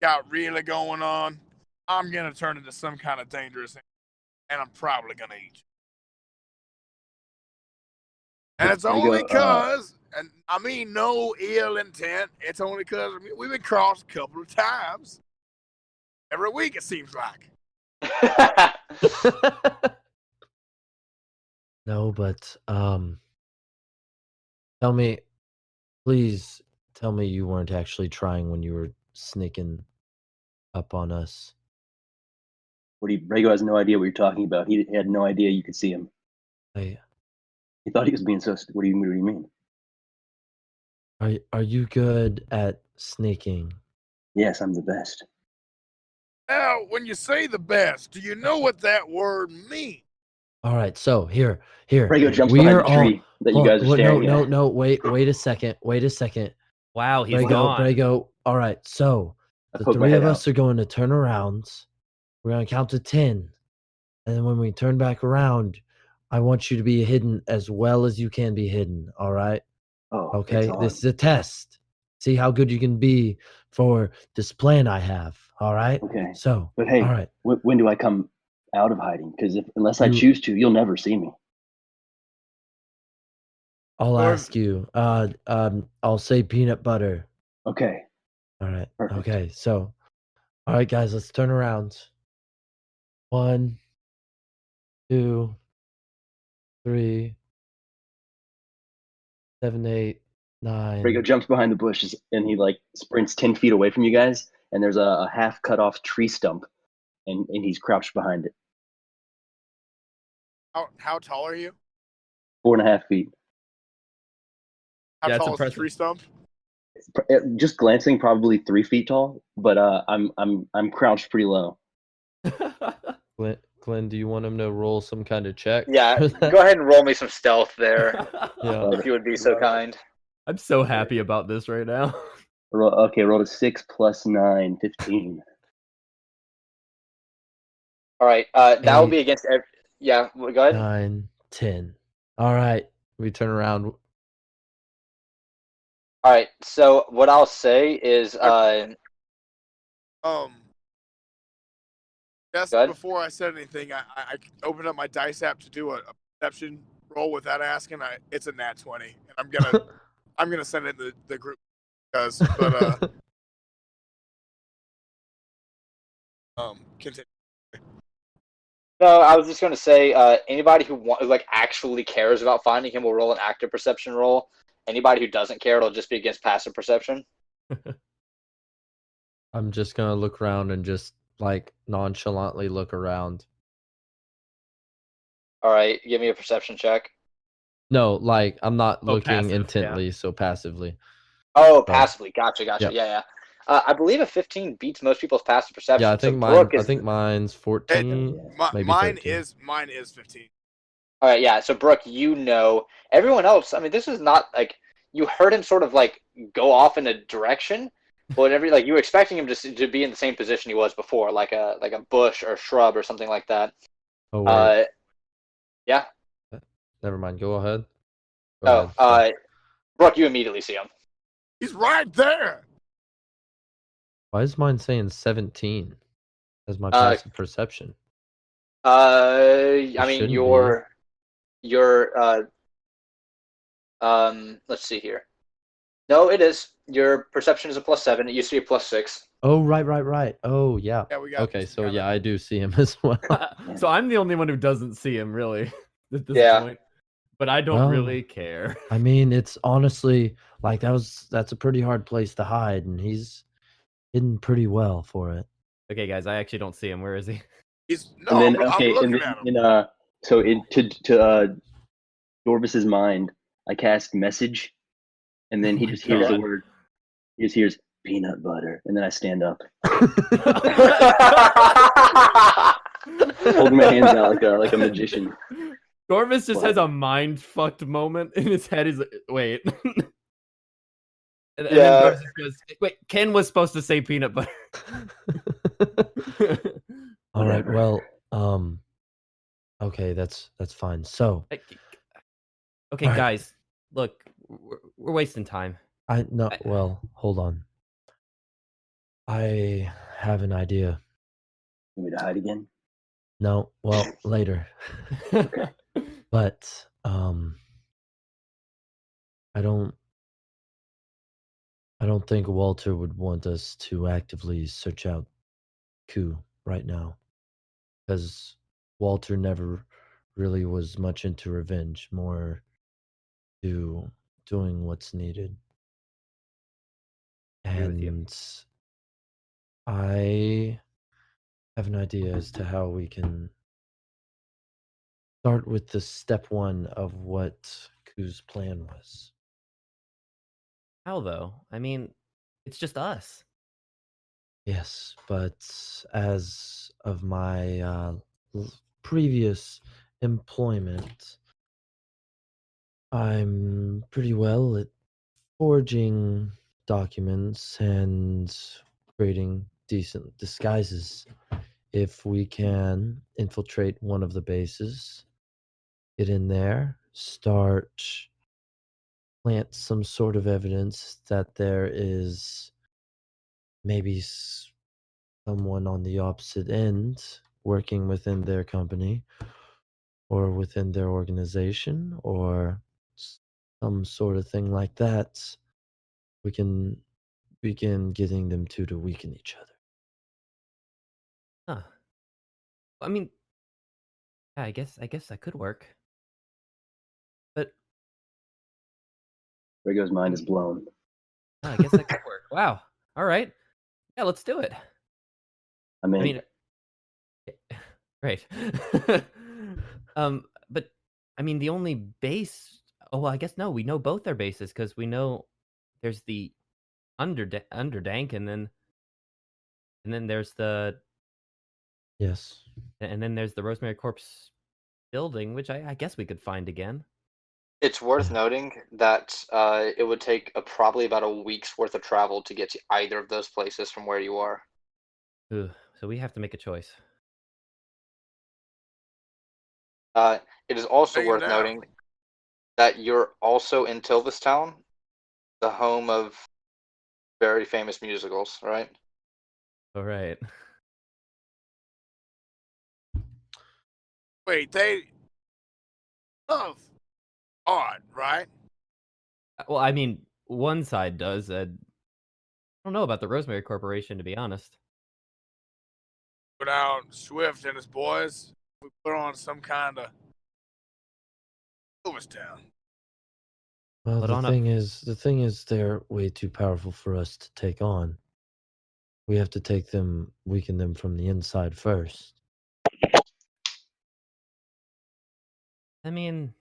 got really going on, I'm gonna turn into some kind of dangerous thing, and I'm probably gonna eat you. And it's There you only go, because, and I mean no ill intent, it's only because we've been crossed a couple of times. Every week, it seems like. No, but please tell me you weren't actually trying when you were sneaking up on us. Brago has no idea what you're talking about. He had no idea you could see him. Hey, He thought he was being so. What do you mean? are you good at sneaking? Yes, I'm the best. Now, when you say the best, do you know what that word means? All right, so here. Brago jumps We behind are the tree that you guys are staring at. No, wait a second. Wow, he's Brago, gone. Brago. All right, so I the poke my three head of out. us are going to turn around. We're going to count to 10. And then when we turn back around, I want you to be hidden as well as you can be hidden. All right? Oh, Okay, it's on. this is a test. See how good you can be for this plan I have. All right? Okay. So, But hey, all right. when do I come out of hiding? Because unless I You- choose to, you'll never see me. I'll Or- ask you. I'll say peanut butter. Okay. All right. Perfect. Okay. So, all right, guys, let's turn around. 1, 2, 3, 7, 8, 9. Brago jumps behind the bushes and he like sprints 10 feet away from you guys. And there's a half cut off tree stump and he's crouched behind it. How tall are you? 4.5 feet. How Yeah, it's tall is the impressive. tree stump? Just glancing, probably 3 feet tall, but I'm crouched pretty low. Glenn, do you want him to roll some kind of check? Yeah, for that? go ahead and roll me some stealth there, Yeah. if you would be so kind. I'm so happy about this right now. Okay, rolled a 6 plus 9, 15. All right, that will be 8, against. Yeah, go ahead. 9, 10. All right. We turn around. All right, so what I'll say is, Just Go ahead. before I said anything, I opened up my dice app to do a perception roll without asking. It's a nat 20, and I'm gonna send it in the group because, but continue. no, I was just going to say, anybody who actually cares about finding him will roll an active perception roll. Anybody who doesn't care, it'll just be against passive perception. I'm just gonna look around and just like nonchalantly look around. All right, give me a perception check. No, like I'm not Oh, looking passive, yeah. intently, so passively. Oh, passively. Gotcha. Yep. Yeah. I believe a 15 beats most people's passive perception. Yeah, I think mine's 14. Maybe Mine 13. is 15. All right, yeah. So Brooke, everyone else. I mean, this is not like you heard him sort of like go off in a direction, but whatever, like you were expecting him to be in the same position he was before, like a bush or shrub or something like that. Oh wait. Yeah. Never mind. Go ahead. Go Oh, ahead. Brooke, you immediately see him. He's right there. Why is mine saying 17 as my passive perception? I mean, shouldn't your let's see here. No, it is. Your perception is a +7. It used to be a +6. Oh, right. Oh, yeah. Yeah, we got. Okay, so yeah, I do see him as well. So I'm the only one who doesn't see him really at this Yeah. point. But I don't Well, really care. I mean, it's honestly like that's a pretty hard place to hide, and he's hidden pretty well for it. Okay, guys, I actually don't see him. Where is he? He's And then I'm okay, looking and at then him. so Dorvis's mind, I cast message, and then he my just hears the God. word. He just hears peanut butter, and then I stand up, holding my hands out like a magician. Dorvis just What? has a mind fucked moment in his head. He's like, wait. And Yeah. then Dorvis just goes, wait, Ken was supposed to say peanut butter. All right. Whatever. Well, okay, that's fine. So Okay, All right. guys, look, we're wasting time. well, hold on. I have an idea. Want me to hide again? No, well, later. But I don't think Walter would want us to actively search out Ku right now, because Walter never really was much into revenge, more to doing what's needed. Agree with you. And I have an idea as to how we can start with the step one of what Ku's plan was. How though? I mean, it's just us. Yes, but as of my previous employment, I'm pretty well at forging documents and creating decent disguises. If we can infiltrate one of the bases, get in there, plant some sort of evidence that there is maybe someone on the opposite end working within their company or within their organization or some sort of thing like that, we can begin getting them two to weaken each other. Huh. I mean, yeah, I guess that could work. But Rigo's mind is blown. I guess that could work. Wow. All right. Yeah, let's do it. I mean, Great. But I mean, the only base. Oh, well, I guess no. We know both their bases because we know there's the Underdank, and then there's Yes. the Rosemary Corpse building, which I guess we could find again. It's worth Yeah. noting that it would take probably about a week's worth of travel to get to either of those places from where you are. Ugh, so we have to make a choice. It is also Take him worth down. noting that you're also in Tilvistown, the home of very famous musicals, right? All right. Wait, they love art, right? Well, I mean, one side does. I don't know about the Rosemary Corporation, to be honest. Put out Swift and his boys. We put on some kind of Silverstown. Well, But the on a- thing is, they're way too powerful for us to take on. We have to weaken them from the inside first. I mean,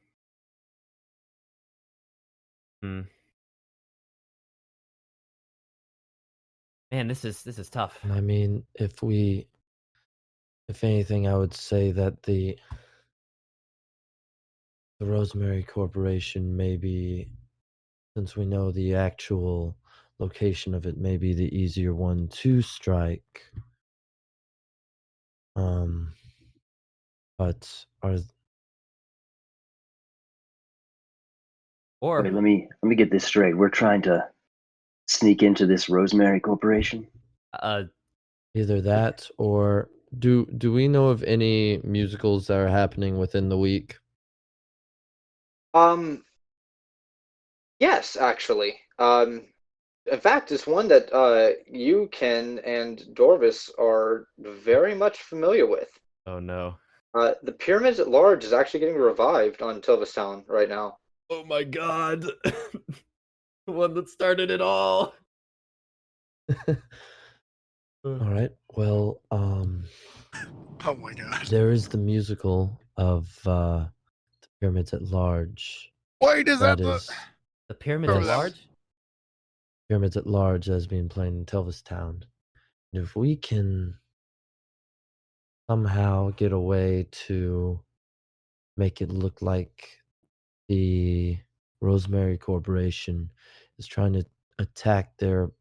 man, this is tough. And I mean, if anything, I would say that the Rosemary Corporation maybe, since we know the actual location of it, may be the easier one to strike. But Or Wait, let me get this straight. We're trying to sneak into this Rosemary Corporation. either that or do we know of any musicals that are happening within the week? Yes, actually. In fact, it's one that you, Ken, and Dorvis are very much familiar with. oh no. The Pyramids at Large is actually getting revived on Tilvistown right now. Oh my god. The one that started it all. All right. Well, Oh my gosh. there is the musical of the Pyramids at Large. Wait, is that That is The Pyramids at Remember that Large? Pyramids at Large that's being played in Tilvistown. And if we can somehow get a way to make it look like the Rosemary Corporation is trying to attack their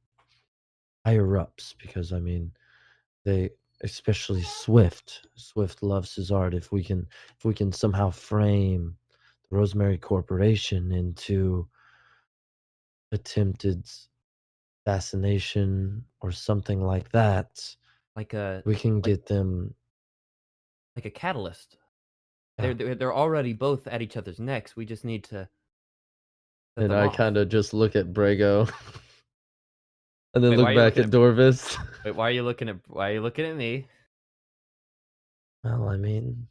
higher ups, because I mean, they, especially Swift loves his art. If we can somehow frame the Rosemary Corporation into attempted assassination or something like that, Like a we can get them. like a catalyst. Yeah. They're already both at each other's necks. We just need to set And them I off. kind of just look at Brago and then Wait, why look are you back looking at Dorvis. Wait, why are you looking at me? Well, I mean,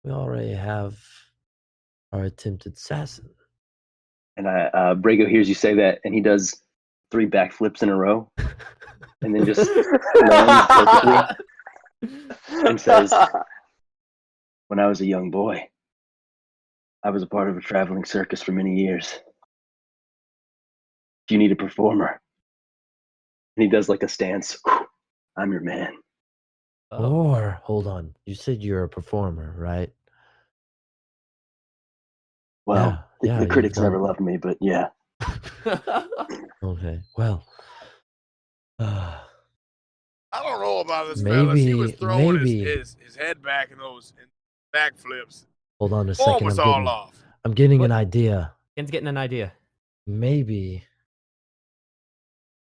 we already have our attempted assassin. And Brago hears you say that, and he does 3 backflips in a row, and then just lands perfectly and says, "When I was a young boy, I was a part of a traveling circus for many years. If you need a performer," and he does like a stance, "I'm your man." Oh. Or hold on, you said you're a performer, right? Well, Yeah, the you've critics never done- loved me, but yeah. Okay, well, I don't know about this fella. He was throwing maybe. his head back in those backflips. Hold on a second. Almost all off. I'm getting What? an idea. Ken's getting an idea. Maybe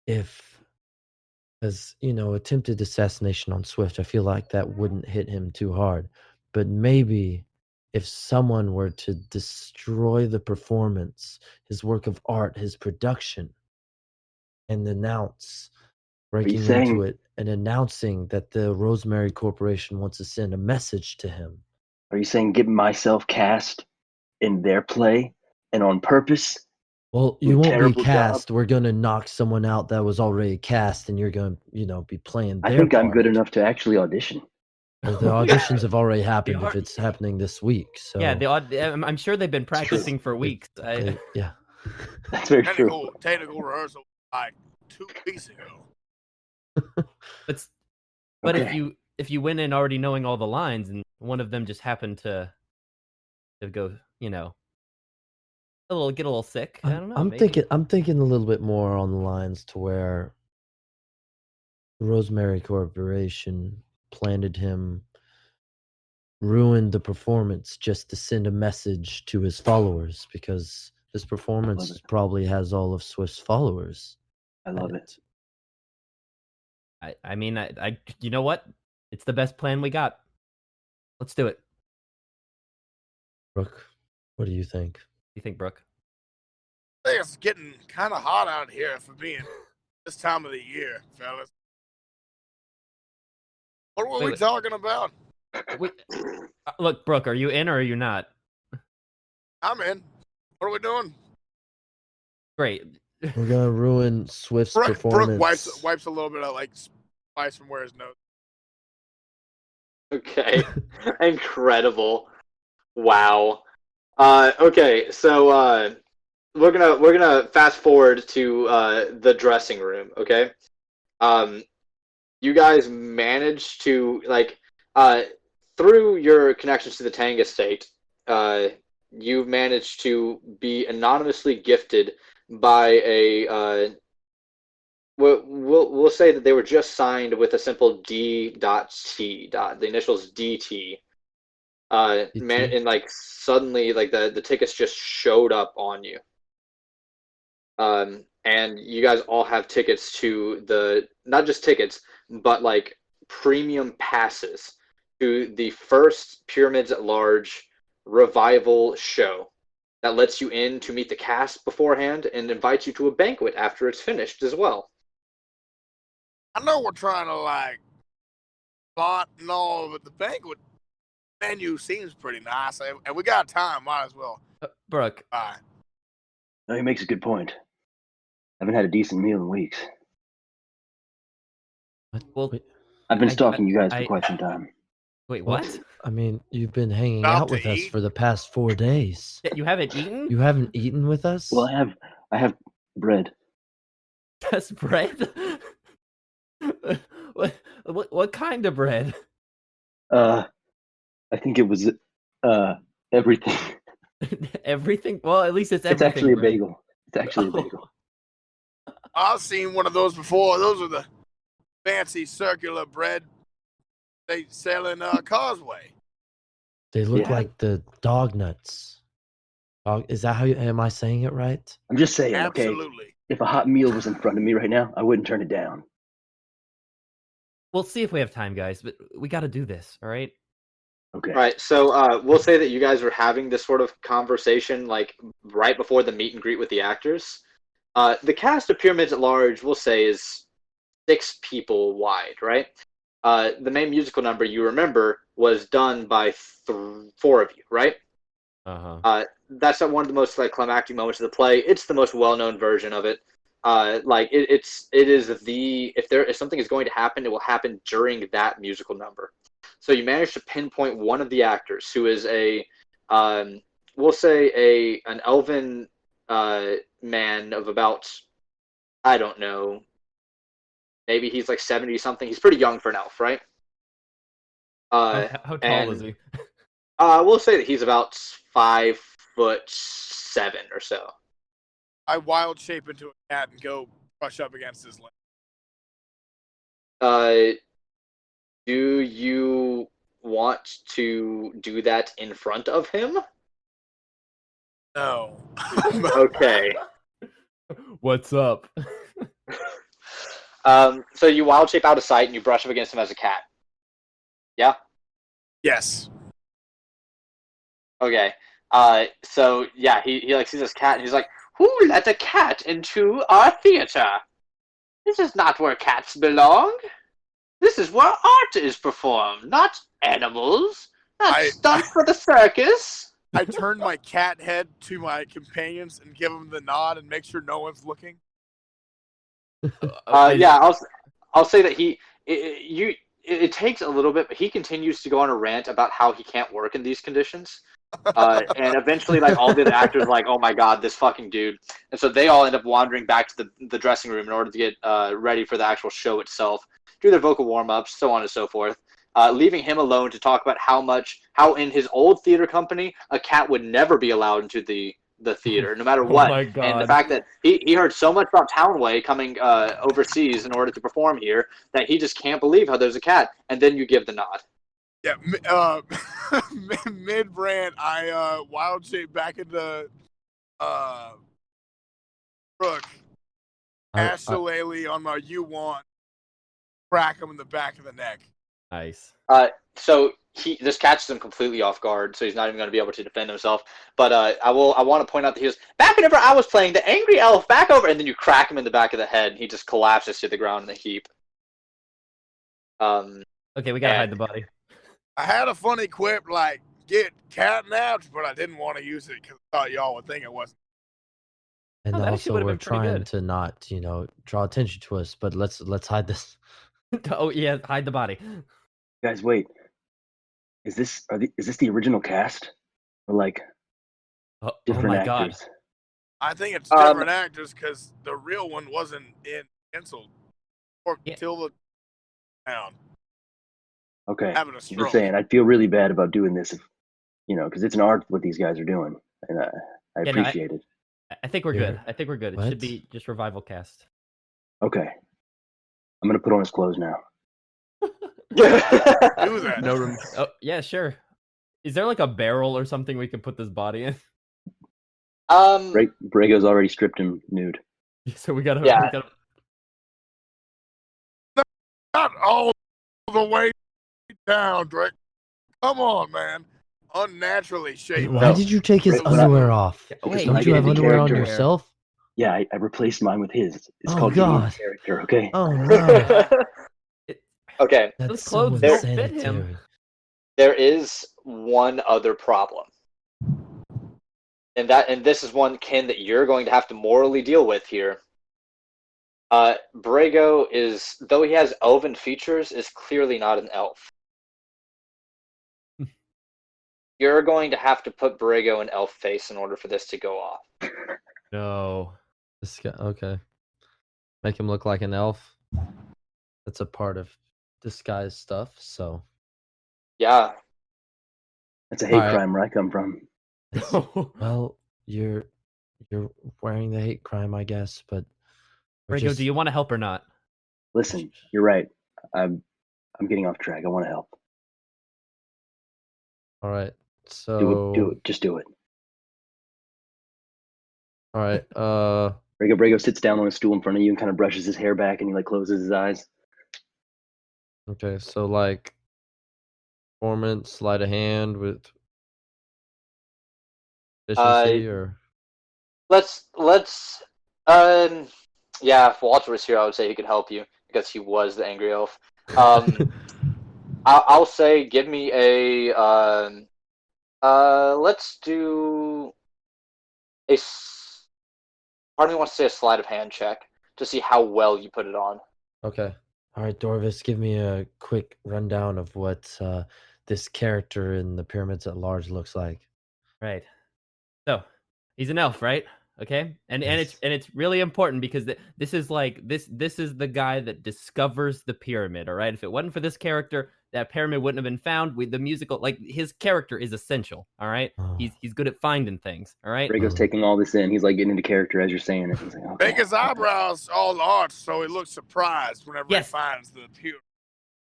if, as you know, attempted assassination on Swift, I feel like that wouldn't hit him too hard. But maybe if someone were to destroy the performance, his work of art, his production, and breaking into saying- it and announcing that the Rosemary Corporation wants to send a message to him. Are you saying get myself cast in their play and on purpose? Well, you won't be Terrible cast. job. We're gonna knock someone out that was already cast, and you're gonna, be playing I their think I'm part. good enough to actually audition. Well, the auditions have already happened au- if it's happening this week. So Yeah, I'm sure they've been practicing for weeks. yeah. That's very true. Technical rehearsal like 2 weeks ago. But Okay. if you went in already knowing all the lines and one of them just happened to go, get a little sick, I don't know. I'm maybe. I'm thinking a little bit more on the lines to where Rosemary Corporation planted him, ruined the performance just to send a message to his followers, because this performance it. probably has all of Swift's followers. I love it. I mean, you know what? It's the best plan we got. Let's do it. Brooke, what do you think? You think, Brooke? I think it's getting kind of hot out here for being this time of the year, fellas. What were we talking about? Look, Brooke, are you in or are you not? I'm in. What are we doing? Great. We're gonna ruin Swift's Brooke performance. wipes a little bit of like spice from where his nose. Okay. Incredible. Wow. Okay, so we're gonna fast forward to the dressing room, okay? You guys managed to through your connections to the Tang estate, you've managed to be anonymously gifted by a we'll say that they were just signed with a simple D.T. The initials DT. And suddenly the tickets just showed up on you. And you guys all have tickets to not just tickets, but like premium passes to the first Pyramids at Large revival show that lets you in to meet the cast beforehand and invites you to a banquet after it's finished as well. I know we're trying to plot and all, but the banquet menu seems pretty nice, and we got time. Might as well. Brooke. No, he makes a good point. I haven't had a decent meal in weeks. Well, I've been stalking you guys for quite some time. Wait, what? I mean, you've been hanging About out to with us eat? for the past 4 days. You haven't eaten? You haven't eaten with us? Well, I have bread. That's bread? What kind of bread? I think it was everything. Everything? Well, at least it's It's everything. actually a bread. bagel. It's actually a bagel. I've seen one of those before. Those are the fancy circular bread they sell in Causeway. They look Yeah. like the dog nuts. Is that how am I saying it right? I'm just saying, okay, Absolutely. if a hot meal was in front of me right now, I wouldn't turn it down. We'll see if we have time, guys, but we got to do this, all right? Okay. Right, so we'll say that you guys were having this sort of conversation right before the meet and greet with the actors. The cast of Pyramids at Large, we'll say, is 6 people wide, right? The main musical number, you remember, was done by 4 of you, right? Uh-huh. That's one of the most climactic moments of the play. It's the most well-known version of it. If something is going to happen, it will happen during that musical number. So you managed to pinpoint one of the actors who is we'll say an elven man of about, I don't know, maybe he's 70 something. He's pretty young for an elf, right? How tall is he? We'll say that he's about 5'7" or so. I wild shape into a cat and go brush up against his leg. Do you want to do that in front of him? No. Okay. What's up? So you wild shape out of sight and you brush up against him as a cat. Yeah? Yes. Okay. So yeah, he sees this cat and he's like, "Who let a cat into our theater? This is not where cats belong. This is where art is performed, not animals. Not stuff for the circus." I turn my cat head to my companions and give them the nod and make sure no one's looking. Yeah, I'll say that it takes a little bit, but he continues to go on a rant about how he can't work in these conditions. And eventually, like, all the other actors are like, "Oh my god, this fucking dude!" And so they all end up wandering back to the dressing room in order to get ready for the actual show itself, do their vocal warm ups, so on and so forth. Leaving him alone to talk about how in his old theater company a cat would never be allowed into the theater, no matter what. my And the God. fact that he heard so much about Townway coming overseas in order to perform here that he just can't believe how there's a cat. And then you give the nod. Yeah, mid rant, I wild shape back into Brooke, I- shillelagh on my U1, crack him in the back of the neck. Nice. So this catches him completely off guard, so he's not even going to be able to defend himself. But I want to point out that he was back whenever I was playing the angry elf back over, and then you crack him in the back of the head, and he just collapses to the ground in a heap. Okay, we gotta and- hide the body. I had a funny quip like get catnapped, but I didn't want to use it because I thought y'all would think it wasn't. And Oh, that actually also, would've we're been pretty trying good. to not, draw attention to us. But let's hide this. Oh yeah, hide the body. Guys, wait. Is this the original cast? Or like Oh different my God. actors? I think it's different actors because the real one wasn't canceled or Yeah. till the town Okay. having a I'm stroke. just saying, I feel really bad about doing this, if, because it's an art what these guys are doing, and I Yeah, no, appreciate it. I think we're Here. good. I think we're good. It What? should be just revival cast. Okay. I'm gonna put on his clothes now. Do that. No room. Oh yeah, sure. Is there like a barrel or something we can put this body in? Brago's already stripped him nude. So we gotta. Yeah. We gotta... Not all the way down, Drake. Come on, man. Unnaturally shaped. Why did you take his Right, when I- underwear off? Wait, when I Don't you get have into underwear on character- yourself? Yeah, I replaced mine with his. It's Oh, called getting into God. character, okay? Oh no, Okay, that's Those so clothes don't fit him. unsanitary. there is one other problem. And this is one, Ken, that you're going to have to morally deal with here. Brago is, though he has elven features, is clearly not an elf. You're going to have to put Brago in elf face in order for this to go off. No. This guy, okay. Make him look like an elf. That's a part of disguise stuff. So Yeah. That's a hate Alright. crime where I come from. Well, you're wearing the hate crime, I guess, but we're Brago, just- do you want to help or not? Listen, you're right. I'm getting off track. I want to help. all right. Do So it. Just do it. all right. Brago sits down on a stool in front of you and kind of brushes his hair back and he like closes his eyes. Okay. So like performance, sleight of hand with efficiency, or Let's yeah, if Walter was here I would say he could help you because he was the angry elf. I'll say give me a let's do part of me wants to say a sleight of hand check to see how well you put it on. okay. All right, Dorvis, give me a quick rundown of what this character in the Pyramids at Large looks like. Right. So he's an elf, right? Okay. And Yes. it's really important because this is like this is the guy that discovers the pyramid. All right. If it wasn't for this character, that pyramid wouldn't have been found. With the musical, like his character is essential. All right. Oh. He's good at finding things. All right. Brago's taking all this in. He's like getting into character as you're saying it. He's like, okay. Make his eyebrows all arched so he looks surprised whenever Yes. he finds the pyramid.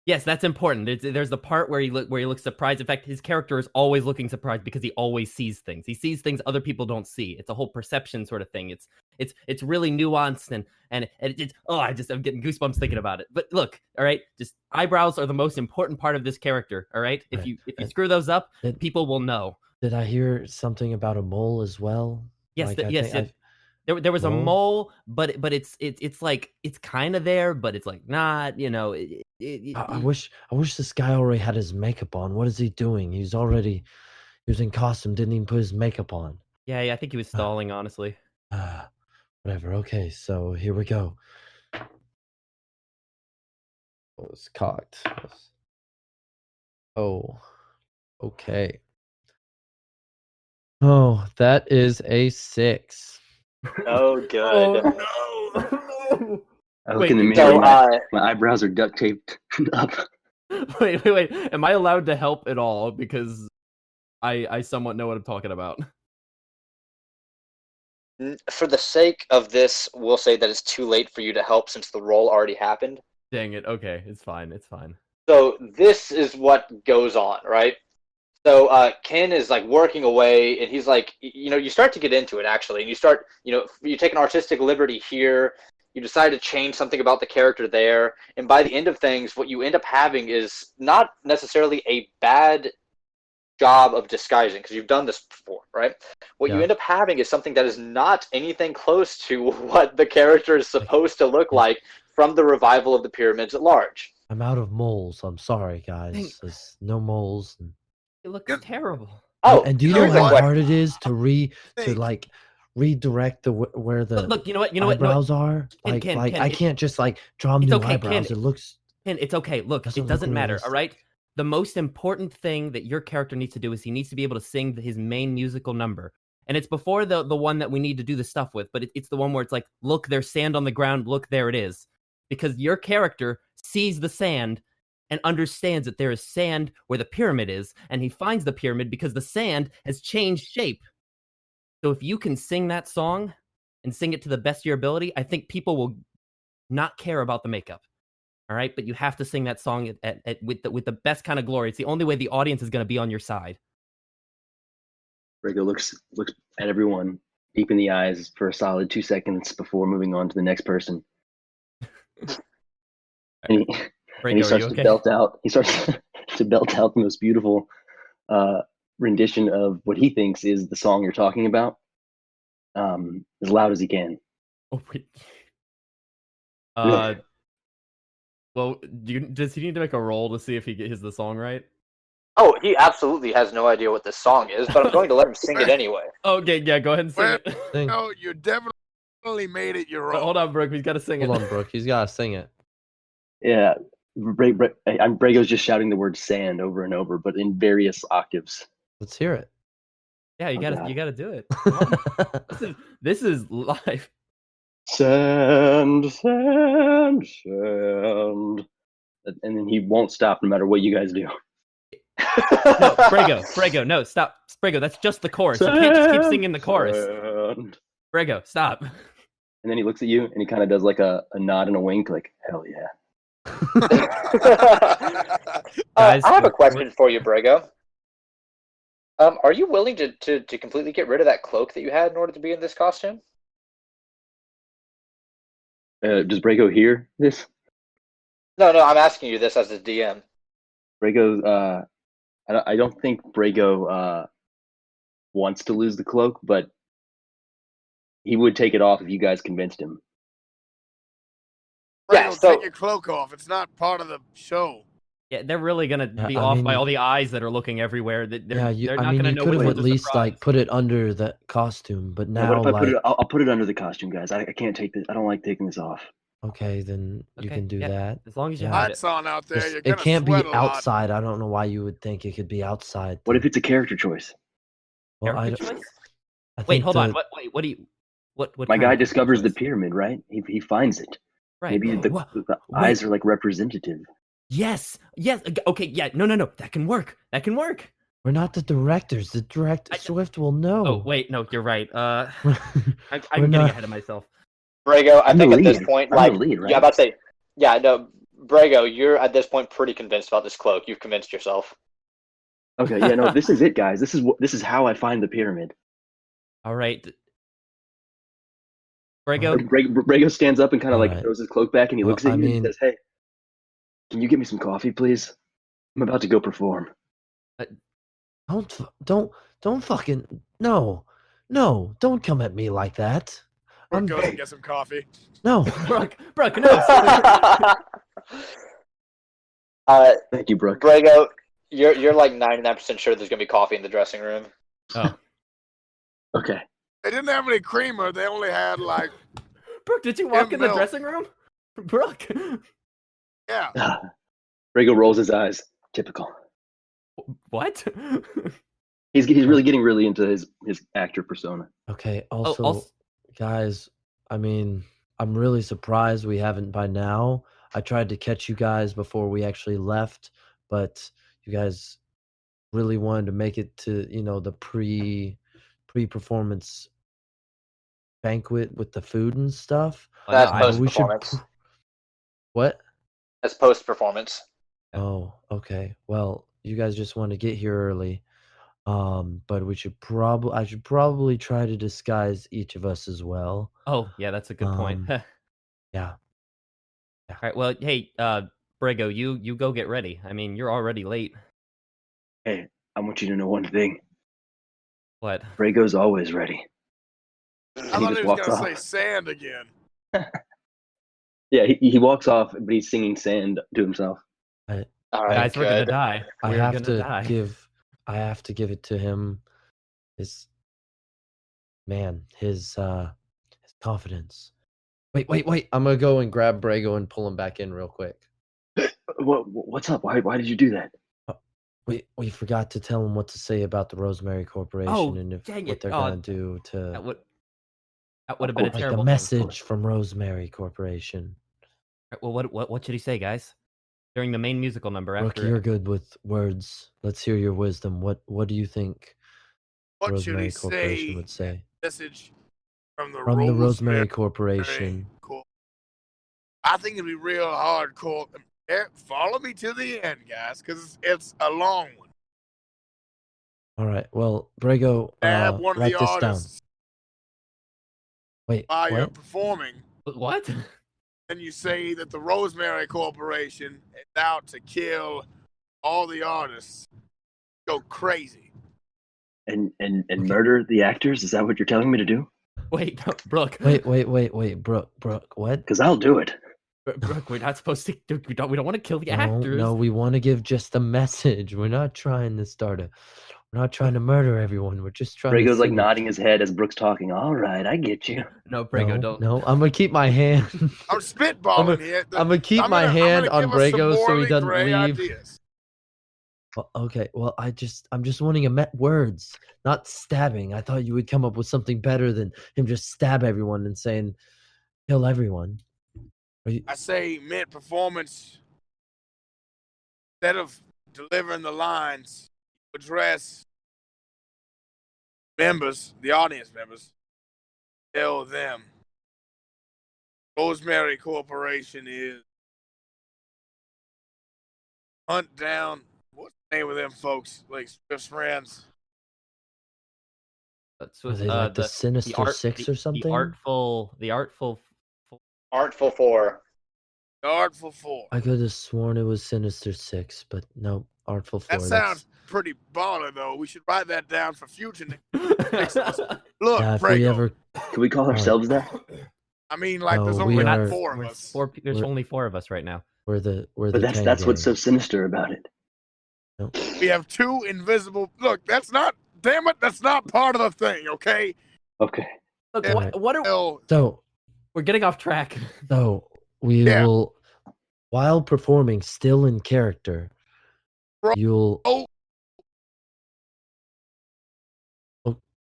Yes, that's important. There's the part where he looks surprised. In fact, his character is always looking surprised because he always sees things. He sees things other people don't see. It's a whole perception sort of thing. It's really nuanced and it's I'm getting goosebumps thinking about it. But look, all right, just eyebrows are the most important part of this character. All right, if Right. you screw those up, It- people will know. Did I hear something about a mole as well? Yes, Like, I yes. think There was a Mole? mole, but it's like it's kind of there, but it's like not. I wish this guy already had his makeup on. What is he doing? He was in costume, didn't even put his makeup on. Yeah, I think he was stalling, honestly. Whatever. Okay, so here we go. was cocked. Oh, okay. Oh, that is a 6. Oh, good. Oh no! I look Wait, in the so, mirror. My eyebrows are duct taped up. wait. Am I allowed to help at all? Because I somewhat know what I'm talking about. For the sake of this, we'll say that it's too late for you to help since the roll already happened. Dang it. Okay, it's fine. It's fine. So this is what goes on, right? So Ken is like working away, and he's like, you start to get into it actually, and you start, you take an artistic liberty here. You decide to change something about the character there, and by the end of things, what you end up having is not necessarily a bad job of disguising because you've done this before, right? What you Yeah. end up having is something that is not anything close to what the character is supposed to look like from the revival of the pyramids at large. I'm out of moles. I'm sorry, guys. Dang. There's no moles. It looks Yeah. terrible. Oh, And do you you know know how what? hard it is to Think. like redirect where the Look, you know what? You know what? eyebrows are? Ken, Like Ken, like Ken, I it- can't just like draw it's new okay, eyebrows. Ken. It looks Ken, it's okay. Look, Doesn't it look doesn't matter. All realistic. right. The most important thing that your character needs to do is he needs to be able to sing his main musical number. And it's before the one that we need to do the stuff with, but it's the one where it's like, look, there's sand on the ground. Look, there it is. Because your character sees the sand and understands that there is sand where the pyramid is, and he finds the pyramid because the sand has changed shape. So if you can sing that song and sing it to the best of your ability, I think people will not care about the makeup. All right, but you have to sing that song with the best kind of glory. It's the only way the audience is going to be on your side. Rego looks at everyone deep in the eyes for a solid 2 seconds before moving on to the next person. And he Franco, are starts you to okay? belt out. He starts to belt out the most beautiful rendition of what he thinks is the song you're talking about, as loud as he can. Oh, wait. Well, does he need to make a roll to see if he gets the song right? Oh, he absolutely has no idea what this song is, but I'm going to let him sing it anyway. Okay, yeah, go ahead and sing Well, it. Sing. No, you definitely made it your own. Hold on, Brooke. He's got to sing Hold it. on, Brooke. He's got to sing it. Yeah, Brego's just shouting the word sand over and over, but in various octaves. Let's hear it. Yeah, you Oh, gotta God. do it. Come on. This is live. Sand, sand, sand. And then he won't stop no matter what you guys do. No, Brego, no, stop. Brego, that's just the chorus. You can't just keep singing the chorus. Sand. Brego, stop. And then he looks at you and he kind of does like a nod and a wink, like, hell yeah. Guys, I have a we're- question for you, Brego. Are you willing to completely get rid of that cloak that you had in order to be in this costume? Does Brego hear this? No, I'm asking you this as a DM. Brego, I don't think Brego wants to lose the cloak, but he would take it off if you guys convinced him. Yeah, Brego, so- take your cloak off. It's not part of the show. Yeah, they're really gonna Yeah, be I off by mean- all the eyes that are looking everywhere. They're yeah. not I mean, gonna you know could which have one's at a least surprise. like put it under the costume, but Yeah, now what if I put like it? I'll put it under the costume, guys. I can't take this. I don't like taking this off. okay, then you Okay, can do yeah, that. as long as you Yeah. hide it. Lights on out there. Just- You're it gonna can't be sweat a lot. outside. I don't know why you would think it could be outside. What if then. it's a character choice? Well, I Character don't- choice? I Wait, think hold on. the- What do you? What? My kind guy of character discovers the choice? pyramid, right? He finds it. Right. Maybe the Wait. eyes are like representative. Yes. Okay. Yeah. No. That can work. We're not the directors. The director Swift will know. Oh wait, no, you're right. I'm We're getting not- ahead of myself. Brego, I I'm the think at this lead. point, I'm like, the lead, right? yeah, I'm about to say, yeah, no, Brego, you're at this point pretty convinced about this cloak. You've convinced yourself. Okay, yeah, no, this is it, guys. This is how I find the pyramid. All right. Brego, Brego stands up and kind of like Alright. throws his cloak back, and he Well, looks at I you and mean- says, "Hey, can you get me some coffee, please? I'm about to go perform." Don't fucking no, don't come at me like that. Brooke I'm goes and get some coffee. no. Brooke, no. Thank you, Brooke. Brego, you're like 99% sure there's gonna be coffee in the dressing room. Oh, Okay. They didn't have any creamer. They only had like Brooke, did you walk in the milk. dressing room? Brooke. yeah, Yeah. Brago rolls his eyes. Typical. What? He's really getting really into his actor persona. Okay. Oh, Also, guys, I mean, I'm really surprised we haven't by now. I tried to catch you guys before we actually left, but you guys really wanted to make it to, the pre-performance banquet with the food and stuff. That's no, post We should performance. What? That's post performance. Oh, okay. Well, you guys just want to get here early. But I should probably try to disguise each of us as well. Oh, yeah, that's a good point. All Yeah. right. Well, hey, Brago, you go get ready. I mean, you're already late. Hey, I want you to know one thing. What? Brago's always ready. I He thought just he was walks going to say off. sand again. Yeah, he walks off, but he's singing sand to himself. All right, Guys, we're gonna good. die. I We're have gonna to die. give it to him. His confidence. Wait. I'm gonna go and grab Brago and pull him back in real quick. What's up? Why did you do that? We forgot to tell him what to say about the Rosemary Corporation and if dang what it. they're Oh, gonna do to That would have been a like the terrible thing. message from Rosemary Corporation. All right, well, what should he say, guys? During the main musical number Brooke, after. you're good with words. Let's hear your wisdom. What do you think What should Rosemary he Corporation say? would say? Message from the From the Rosemary Rosemary Corporation. Corp. I think it'd be real hardcore. Follow me to the end, guys, because it's a long one. All right. Well, Brago, Stab one of write the this down. artists Wait, while you're what? performing, What? and you say that the Rosemary Corporation is out to kill all the artists. Go crazy. And Okay. murder the actors? Is that what you're telling me to do? Wait, no, Brooke. Wait, Brooke, what? Because I'll do it. Brooke, we're not supposed to. We don't want to kill the No, actors. no, we want to give just a message. We're not trying to we're not trying to murder everyone. We're just trying to Brago's like sing. nodding his head as Brooke's talking. All right, I get you. No, Brago, don't. No, I'm gonna keep my hand. I'm spitballing here. I'm gonna keep my I'm hand gonna on give us some Brago so he morally doesn't gray leave. ideas. Well, okay. Well, I'm just wanting words, not stabbing. I thought you would come up with something better than him just stab everyone and saying kill everyone. I say mid-performance, instead of delivering the lines, address members, the audience members, tell them Rosemary Corporation is hunt down, what's the name of them folks, like Swift's friends? That's Are they like the Sinister Six or something? The artful. Artful Four. The Artful Four. I could have sworn it was Sinister Six, but no, Artful Four. That sounds pretty baller, though. We should write that down for future. Look, yeah, if we Brago, ever. Can we call ourselves that? I mean, like, No, there's we only are- four of us. There's We're- only 4 of us right now. We're the But that's Kang what's so Gang. sinister about it. We have 2 invisible. Look, that's not. Damn it, that's not part of the thing. Okay. Okay. Look, Yeah. what are Oh, we're getting off track? So we Yeah. will, while performing, still in character. Bro- You'll.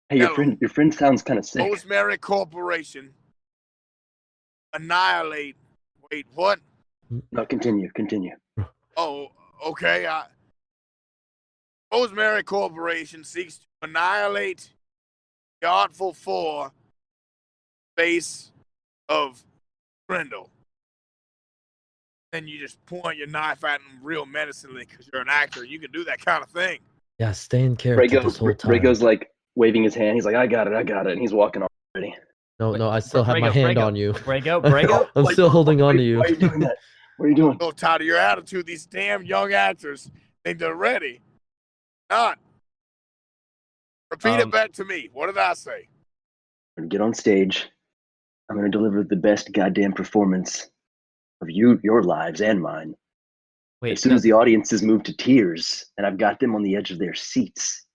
Hey, Hello. your friend sounds kind of sick. Rosemary Corporation annihilate. Wait, what? No, continue. Oh, okay. Rosemary Corporation seeks to annihilate the Artful Four face of Ghrehndhehl. Then you just point your knife at him real menacingly because you're an actor. You can do that kind of thing. Yeah, stay in character this whole time. Brago's like waving his hand. He's like, I got it, and he's walking off already. No, I still have my hand on you. Brago. I'm still holding on to you. Why are you doing that? What are you doing? So tired of your attitude. These damn young actors think they're ready. Not. Repeat it back to me. What did I say? I'm gonna get on stage. I'm gonna deliver the best goddamn performance of your lives and mine. Wait, As soon as the audience is moved to tears and I've got them on the edge of their seats,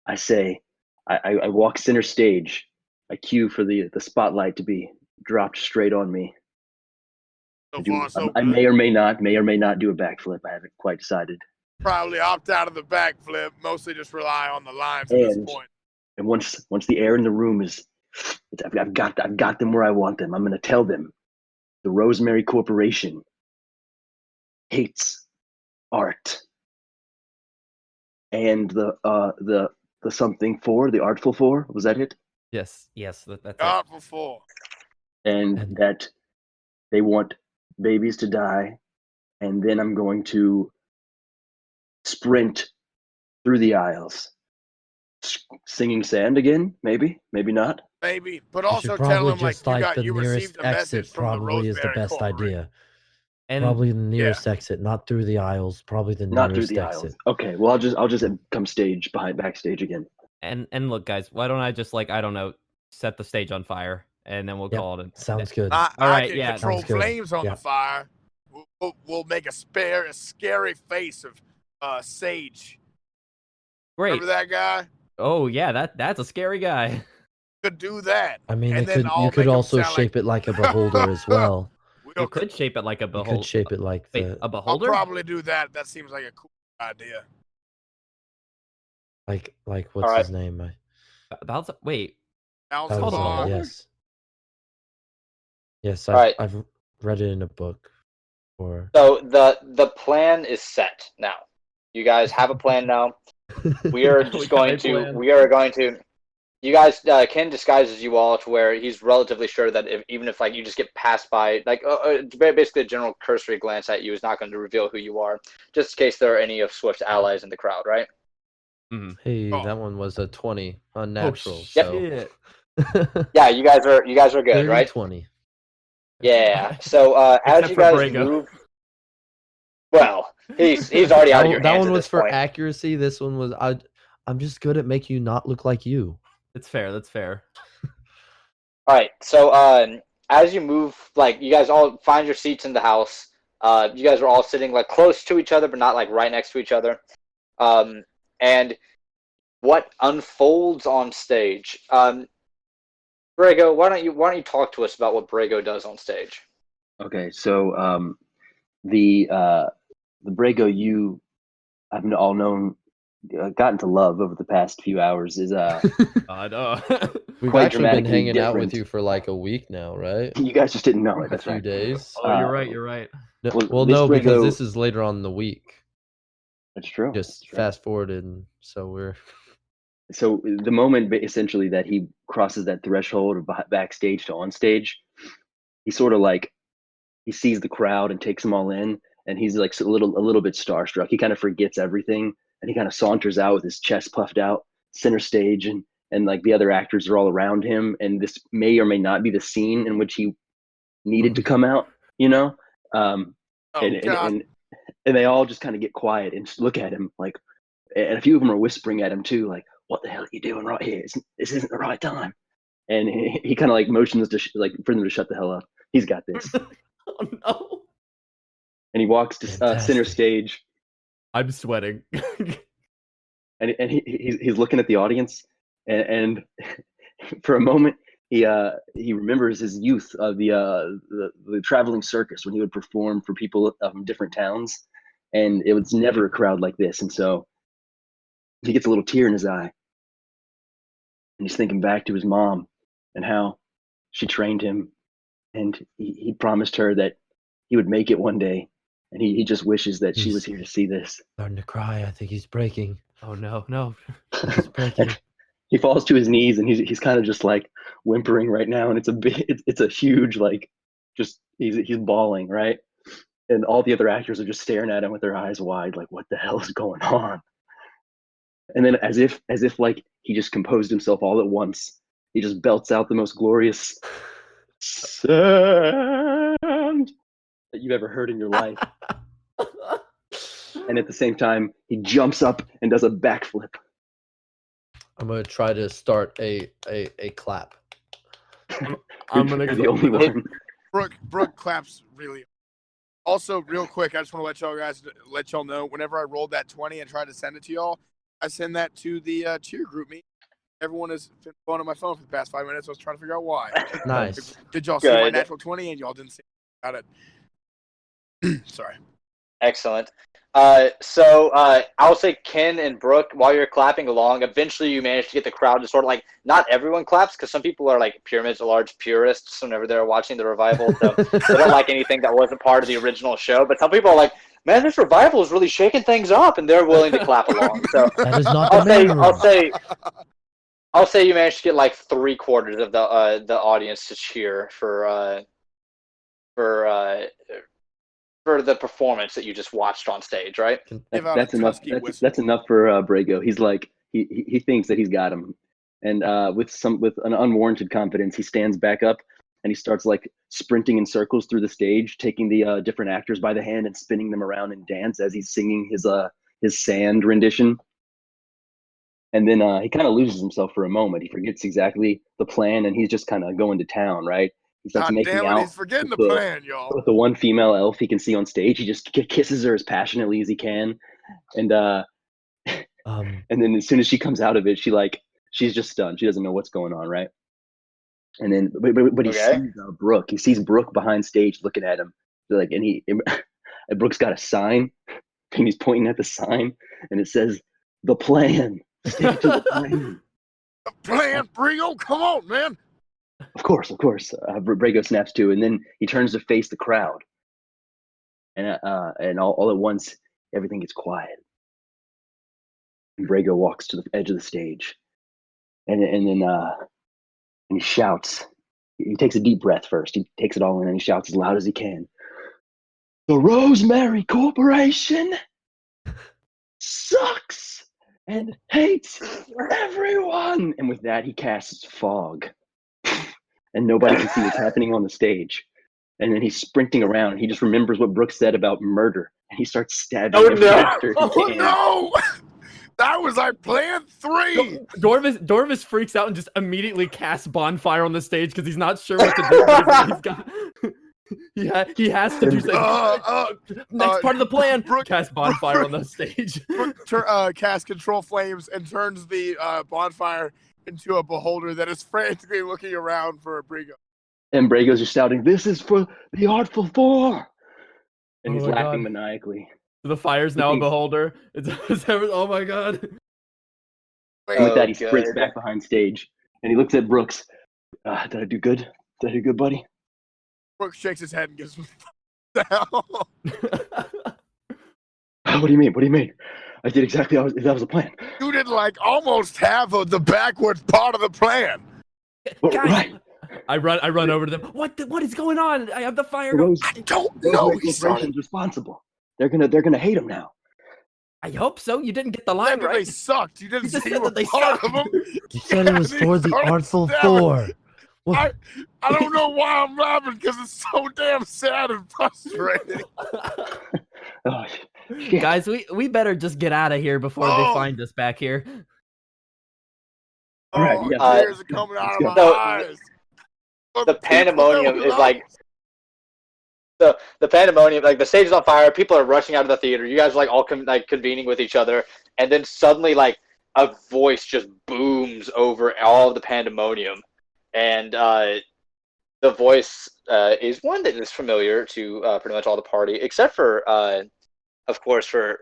I say, I walk center stage. I cue for the spotlight to be dropped straight on me. So far, so I good. may or may not do a backflip. I haven't quite decided. Probably opt out of the backflip. Mostly just rely on the lines at this point. And once the air in the room is, I've got them where I want them. I'm going to tell them the Rosemary Corporation hates art, and the something for the artful for, was that it? Yes, that's it. Artful four. And that they want babies to die, and then I'm going to sprint through the aisles, singing sand again. Maybe not. Maybe, but You also should tell probably them like just like the you nearest received a message exit from the probably is the Rosemary best Corporation. idea. And Probably the nearest exit, not through the aisles. Probably the Not through nearest the exit. aisles. Okay, well I'll just come backstage again. and look, guys, why don't I just I don't know, set the stage on fire, and then we'll Yep, call it. sounds good. All I right, can yeah, control sounds good. flames on Yeah. the fire. We'll make a scary face of Sage. Great. Remember that guy? Oh yeah, that's a scary guy. Could do that. I mean, And then I'll you could make 'em also sound shape like- it like a beholder as well. You could shape it like a You beholder. could shape it like Wait, the a I'll beholder? probably do that. That seems like a cool idea. like what's All right. his name? Wait, Al's called a Bar. beholder? Yes, Right. I've read it in a book. Or So the plan is set now. You guys have a plan now. We are We just got going a to. plan. We are going to. You guys, Ken disguises you all to where he's relatively sure that even if you just get passed by, basically a general cursory glance at you is not going to reveal who you are, just in case there are any of Swift's allies in the crowd, right? hey, Oh. that one was a 20 unnatural. shit. So Yeah, you guys are good, right? 20. Yeah. So as Except you for guys Brago. move, well, he's already out of your That hands one at was this for point. accuracy. This one was I'm just good at making you not look like you. That's fair. That's fair. All right. So as you move, you guys all find your seats in the house. You guys are all sitting close to each other, but not right next to each other. And what unfolds on stage? Brago, why don't you talk to us about what Brago does on stage? Okay, so the Brago you I've all known, gotten to love over the past few hours is God, We've Quite actually been dramatically hanging out with different. you for like a week now, right? you guys just didn't know it. A That's few right. days. Oh, you're right. You're right. No, Well, well, this no, because Brago- this is later on in the week. That's true. Just That's true. fast forwarded, and so we're So the moment essentially that he crosses that threshold of backstage to on stage, he sort of he sees the crowd and takes them all in, and he's a little bit starstruck. He kind of forgets everything, and he kind of saunters out with his chest puffed out, center stage, and the other actors are all around him, and this may or may not be the scene in which he needed to come out, Oh, God. and they all just kind of get quiet and just look at him and a few of them are whispering at him too, what the hell are you doing right here? This isn't the right time. And he kind of motions for them to shut the hell up. He's got this. Oh no. And he walks to center Fantastic. stage, I'm sweating. and he's looking at the audience, and for a moment he remembers his youth of the traveling circus when he would perform for people of different towns, and it was never a crowd like this. And so he gets a little tear in his eye, and he's thinking back to his mom and how she trained him, and he promised her that he would make it one day, and he just wishes that she was here to see this. starting to cry. I think he's breaking. Oh no. He's breaking. He falls to his knees, and he's kind of just whimpering right now, and it's a huge he's bawling, right? And all the other actors are just staring at him with their eyes wide, what the hell is going on? And then as if he just composed himself all at once, he just belts out the most glorious sound that you've ever heard in your life. And at the same time, he jumps up and does a backflip. I'm gonna try to start a clap. I'm gonna You're the only one. Brooke claps really. Also, real quick, I just want to let y'all know. Whenever I rolled that 20 and tried to send it to y'all, I send that to the cheer group meet. Everyone has been on my phone for the past 5 minutes. I was trying to figure out why. Nice. Did y'all see my Good. natural 20 and y'all didn't see about it? Sorry. Excellent. I'll say Ken and Brooke, while you're clapping along, eventually you manage to get the crowd to sort of like, not everyone claps because some people are like Pyramids are large purists whenever they're watching the revival. So they don't like anything that wasn't part of the original show. But some people are like, man, this revival is really shaking things up, and they're willing to clap along. So That is not the main room. I'll say you managed to get like 3/4 of the audience to cheer for the performance that you just watched on stage, right? That's enough. That's enough for Brago. He's like he thinks that he's got him, and with an unwarranted confidence, he stands back up and he starts like sprinting in circles through the stage, taking the different actors by the hand and spinning them around in dance as he's singing his Sand rendition. And then he kind of loses himself for a moment. He forgets exactly the plan, and he's just kind of going to town, right? He starts making out. He's forgetting the plan, y'all. With the one female elf he can see on stage, he just kisses her as passionately as he can, and then as soon as she comes out of it, she's just stunned. She doesn't know what's going on, right? And then, but he sees Brooke. He sees Brooke behind stage looking at him, like, and Brooke's got a sign, and he's pointing at the sign, and it says, "The plan." Stick to the plan. The plan, Brago. Come on, man. Of course. Brago snaps to, and then he turns to face the crowd, and all at once, everything gets quiet. And Brago walks to the edge of the stage, and then he shouts. He takes a deep breath first. He takes it all in, and he shouts as loud as he can. The Rosemary Corporation sucks and hates everyone. And with that, he casts fog. And nobody can see what's happening on the stage. And then he's sprinting around. And he just remembers what Brooke said about murder. And he starts stabbing every actor he can. No! That was our plan 3! Dorvis freaks out and just immediately casts bonfire on the stage because he's not sure what to do. He has to do something. Next part of the plan, cast bonfire on the stage. Brooke casts control flames and turns the bonfire into a beholder that is frantically looking around for Brago. And Brago's just shouting, "This is for the Artful Four!" And he's laughing maniacally. The fire's now a beholder. Oh my god. And with that, he sprints back behind stage. And he looks at Brooks. Did I do good? Did I do good, buddy? Brooks shakes his head and gives him the hell. What do you mean? I did exactly that was the plan. You did like almost half of the backwards part of the plan. Right. I run over to them. What is going on? I have the fire. I don't know. He's responsible. They're gonna hate him now. I hope so. You didn't get the line right. They sucked. You didn't say you were they part sucked. of them. You said it was for the Artful Four. I don't know why I'm laughing because it's so damn sad and frustrating. Oh, guys, we better just get out of here before they find us back here. All right, tears are coming out of my eyes. The pandemonium is like the pandemonium, like the stage is on fire. People are rushing out of the theater. You guys are like all convening with each other, and then suddenly like a voice just booms over all of the pandemonium, and the voice is one that is familiar to pretty much all the party, except for of course for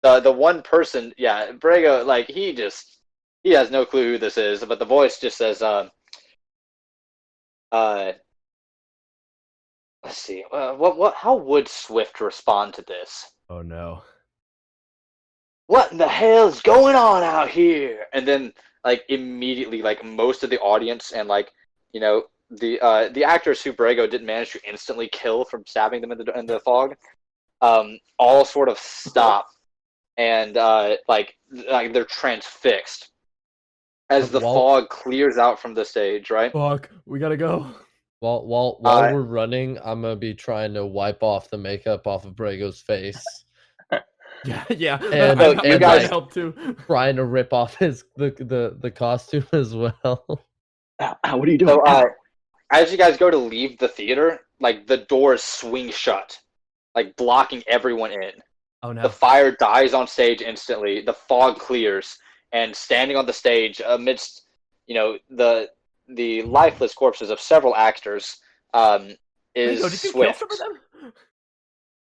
the one person. Yeah, Brago, like he has no clue who this is, but the voice just says let's see. How would Swift respond to this? Oh no! What in the hell is going on out here? And then, like immediately, like most of the audience and like the actors who Brago didn't manage to instantly kill from stabbing them in the fog, all sort of stop and like they're transfixed as the fog clears out from the stage. Right? Fuck, we gotta go. While we're running, I'm gonna be trying to wipe off the makeup off of Brago's face. Yeah. And you guys help too. Trying to rip off the costume as well. What are you doing? So, as you guys go to leave the theater, like the doors swing shut, like blocking everyone in. Oh no! The fire dies on stage instantly. The fog clears, and standing on the stage amidst the lifeless corpses of several actors, is Ringo, did you kill Swift. some of them?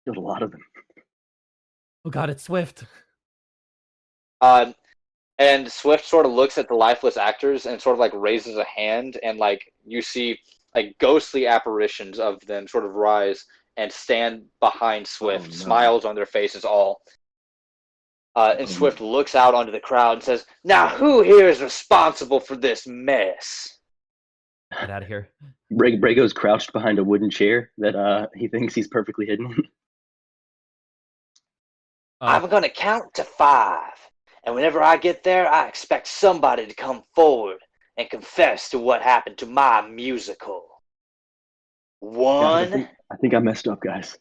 Killed a lot of them. Oh god, it's Swift. And Swift sort of looks at the lifeless actors and sort of like raises a hand, and like you see like ghostly apparitions of them sort of rise and stand behind Swift, no. smiles on their faces all. And Oh, Swift looks out onto the crowd and says, "Now who here is responsible for this mess?" Get out of here. Brago's crouched behind a wooden chair that he thinks he's perfectly hidden in. I'm going to count to 5. And whenever I get there, I expect somebody to come forward and confess to what happened to my musical. 1, Guys, I think I messed up, guys.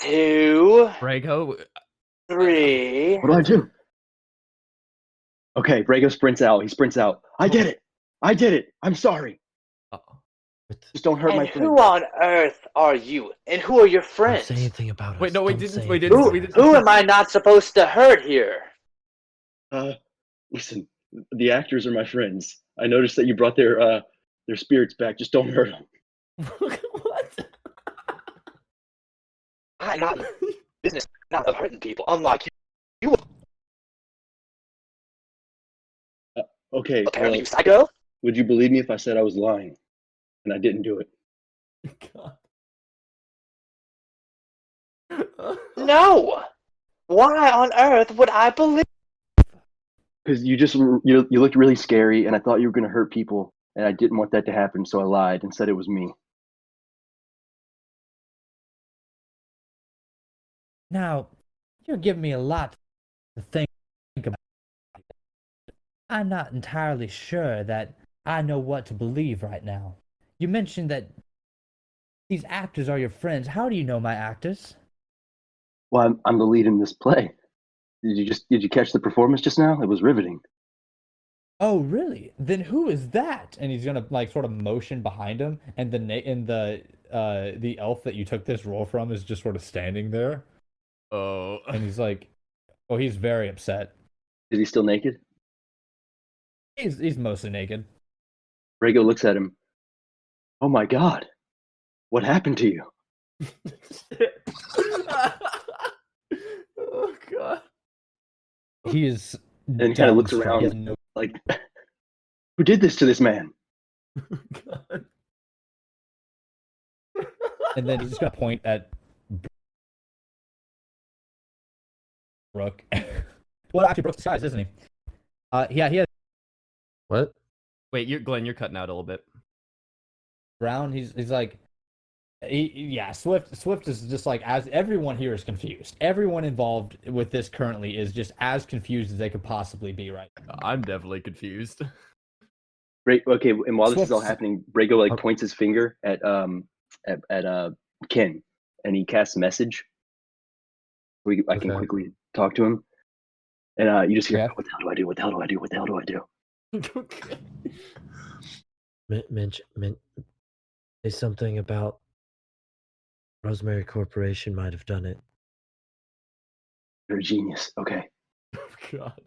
2, Brago, 3. What do I do? Okay, Brago sprints out. He sprints out. I did it. I'm sorry. uh-oh. Just don't hurt And my who friend. on earth are you? And who are your Don't friends? say anything about us. Wait, no, we Don't didn't- say we anything didn't- about we us. didn't- Who am I not supposed to hurt here? Listen, the actors are my friends. I noticed that you brought their spirits back. Just don't hurt them. What? I'm not in the business not of hurting people, unlike you. Okay, Apparently, well, you psycho. would you believe me if I said I was lying and I didn't do it? God. No. Why on earth would I believe? Because you looked really scary, and I thought you were going to hurt people, and I didn't want that to happen, so I lied and said it was me. Now, you're giving me a lot to think about. I'm not entirely sure that I know what to believe right now. You mentioned that these actors are your friends. How do you know my actors? Well, I'm the lead in this play. Did you catch the performance just now? It was riveting. Oh, really? Then who is that? And he's gonna like sort of motion behind him, and the elf that you took this role from is just sort of standing there, Oh. and he's like, oh, he's very upset. Is he still naked? He's mostly naked. Brago looks at him. Oh my God, what happened to you? Oh god. He is. And he kind of looks dumbstruck. around He has no- like, who did this to this man? God. And then he's just gonna point at Brooke. Well, actually, Brooke's disguised, isn't he? Yeah, he has What? Wait, Glenn, you're cutting out a little bit. brown. He's like, yeah. Swift is just like, as everyone here is confused. Everyone involved with this currently is just as confused as they could possibly be right now. I'm definitely confused. Okay, and while this is all Swift's- happening, Brago like points his finger at Ken, and he casts message. I can Okay. quickly talk to him, and you just hear, Yeah. "What the hell do I do? What the hell do I do? What the hell do I do?" Okay. Say something about Rosemary Corporation might have done it. You're a genius. Okay. Oh god.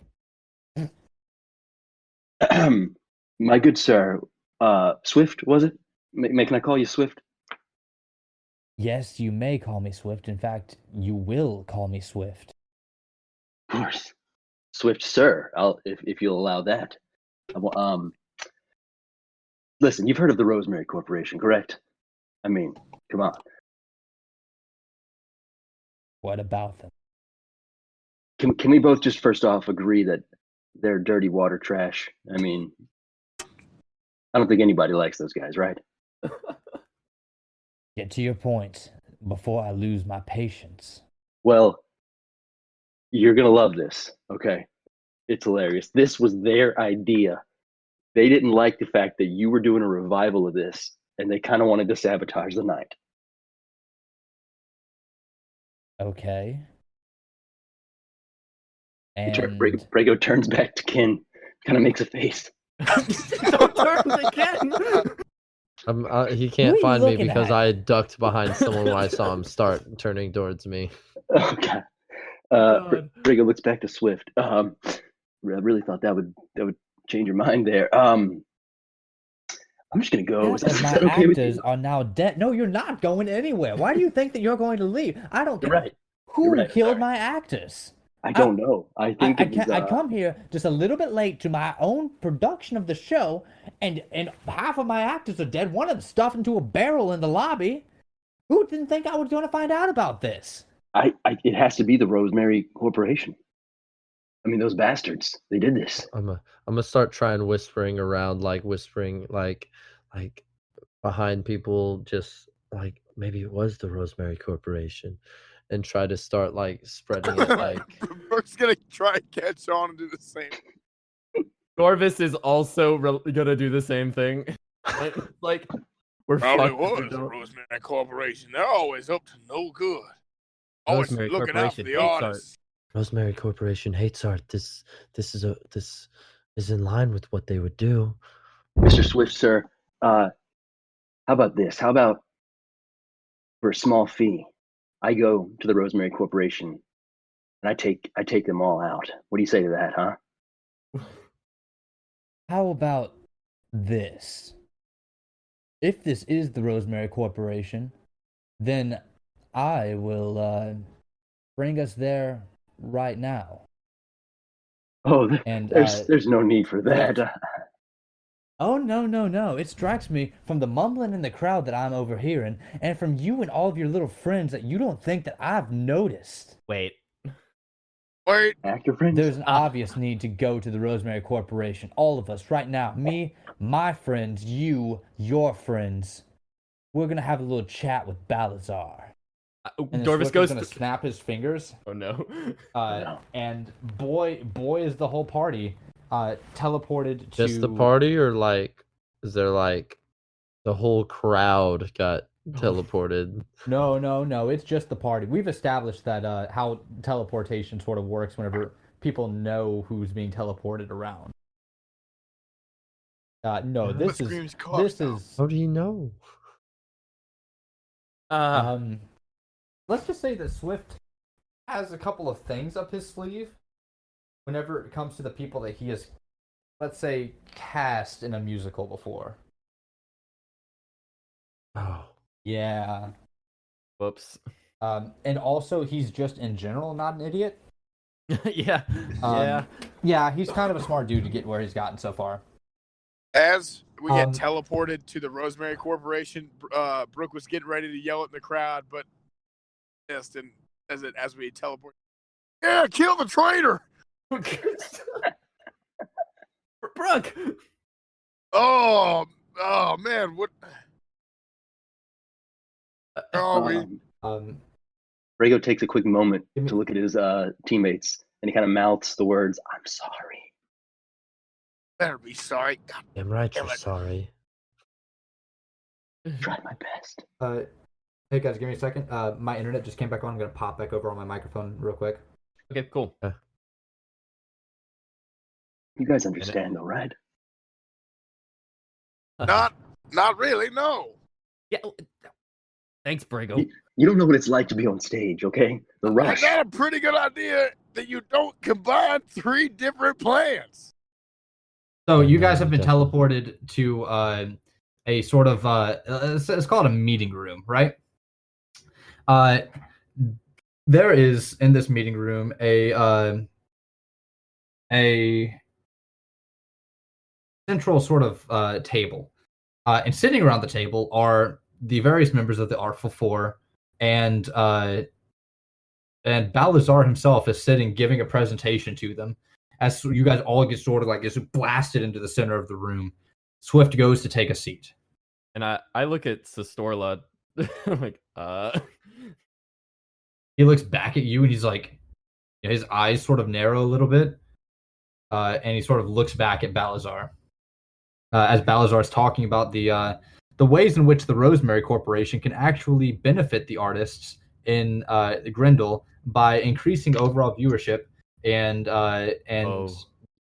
My good sir, Swift, was it? Can I call you Swift? Yes, you may call me Swift. In fact, you will call me Swift. Of course. Swift, sir. If you'll allow that. Listen, you've heard of the Rosemary Corporation, correct? I mean, come on. What about them? Can we both just first off agree that they're dirty water trash? I mean, I don't think anybody likes those guys, right? Get to your point before I lose my patience. Well, you're gonna love this, okay? It's hilarious. This was their idea. They didn't like the fact that you were doing a revival of this, and they kind of wanted to sabotage the night. Okay. And Brago turns back to Ken, kind of makes a face. Don't turn again. He Who can't are you find me looking because at? I ducked behind someone when I saw him start turning towards me. Oh God. God. Brago looks back to Swift. I really thought that would change your mind there. I'm just gonna go. Half of Is my that okay with actors you? are now dead. No, you're not going anywhere. Why do you think that you're going to leave? I don't You're care. right. Who You're right. I'm killed sorry. my actors? I don't know. I think it was. I come here just a little bit late to my own production of the show, and half of my actors are dead. One of them stuffed into a barrel in the lobby. Who didn't think I was going to find out about this? It has to be the Rosemary Corporation. I mean, those bastards. They did this. I'm gonna start trying whispering around, like whispering, like behind people, just like maybe it was the Rosemary Corporation, and try to start like spreading it. Like Brooke's gonna try and catch on and do the same. Gorvis is also gonna do the same thing. Like we're Probably fucked. was the Rosemary Corporation. They're always up to no good. Always Rosemary looking out for Corporation the hates art. artists. Rosemary Corporation hates art. This is in line with what they would do. Mr. Swift, sir. How about this? How about for a small fee, I go to the Rosemary Corporation and I take them all out. What do you say to that, huh? How about this? If this is the Rosemary Corporation, then I will bring us there right now. Oh, And there's no need for that. oh no! It strikes me from the mumbling in the crowd that I'm overhearing, and from you and all of your little friends that you don't think that I've noticed. Wait. Wait, Actor friends. There's an obvious need to go to the Rosemary Corporation. All of us right now. Me, my friends, you, your friends. We're gonna have a little chat with Balazar. And Dorvis goes gonna snap his fingers. Oh no. And boy is the whole party teleported to just the party, or like is there like the whole crowd got teleported? No, it's just the party. We've established that how teleportation sort of works whenever people know who's being teleported around. No, this is How do you know? Let's just say that Swift has a couple of things up his sleeve whenever it comes to the people that he has, let's say, cast in a musical before. Oh, yeah. Whoops. And also he's just in general not an idiot. Yeah. Yeah, he's kind of a smart dude to get where he's gotten so far. as we get teleported to the Rosemary Corporation, Brooke was getting ready to yell at the crowd, but missed, and as we teleport, yeah, kill the traitor. Brooke. Oh man, what? Are we? Brago takes a quick moment to look at his teammates, and he kind of mouths the words, "I'm sorry." Better be sorry. God, I'm right, damn you're it. sorry. Tried my best. Hey guys, give me a second. My internet just came back on. I'm gonna pop back over on my microphone real quick. Okay, cool. You guys understand, though, right? Not really. No. Yeah. Thanks, Brago. You don't know what it's like to be on stage, okay? The I rush. got a pretty good idea that you don't combine 3 different plans. So you guys have been teleported to a sort of it's called a meeting room, right? There is in this meeting room a central sort of table, and sitting around the table are the various members of the Artful Four, and Balazar himself is sitting giving a presentation to them. As you guys all get sort of like just blasted into the center of the room, Swift goes to take a seat. And I look at Sestorla. I'm like, He looks back at you and he's like, his eyes sort of narrow a little bit, and he sort of looks back at Balazar. As Balazar is talking about the ways in which the Rosemary Corporation can actually benefit the artists in Ghrehndhehl by increasing overall viewership and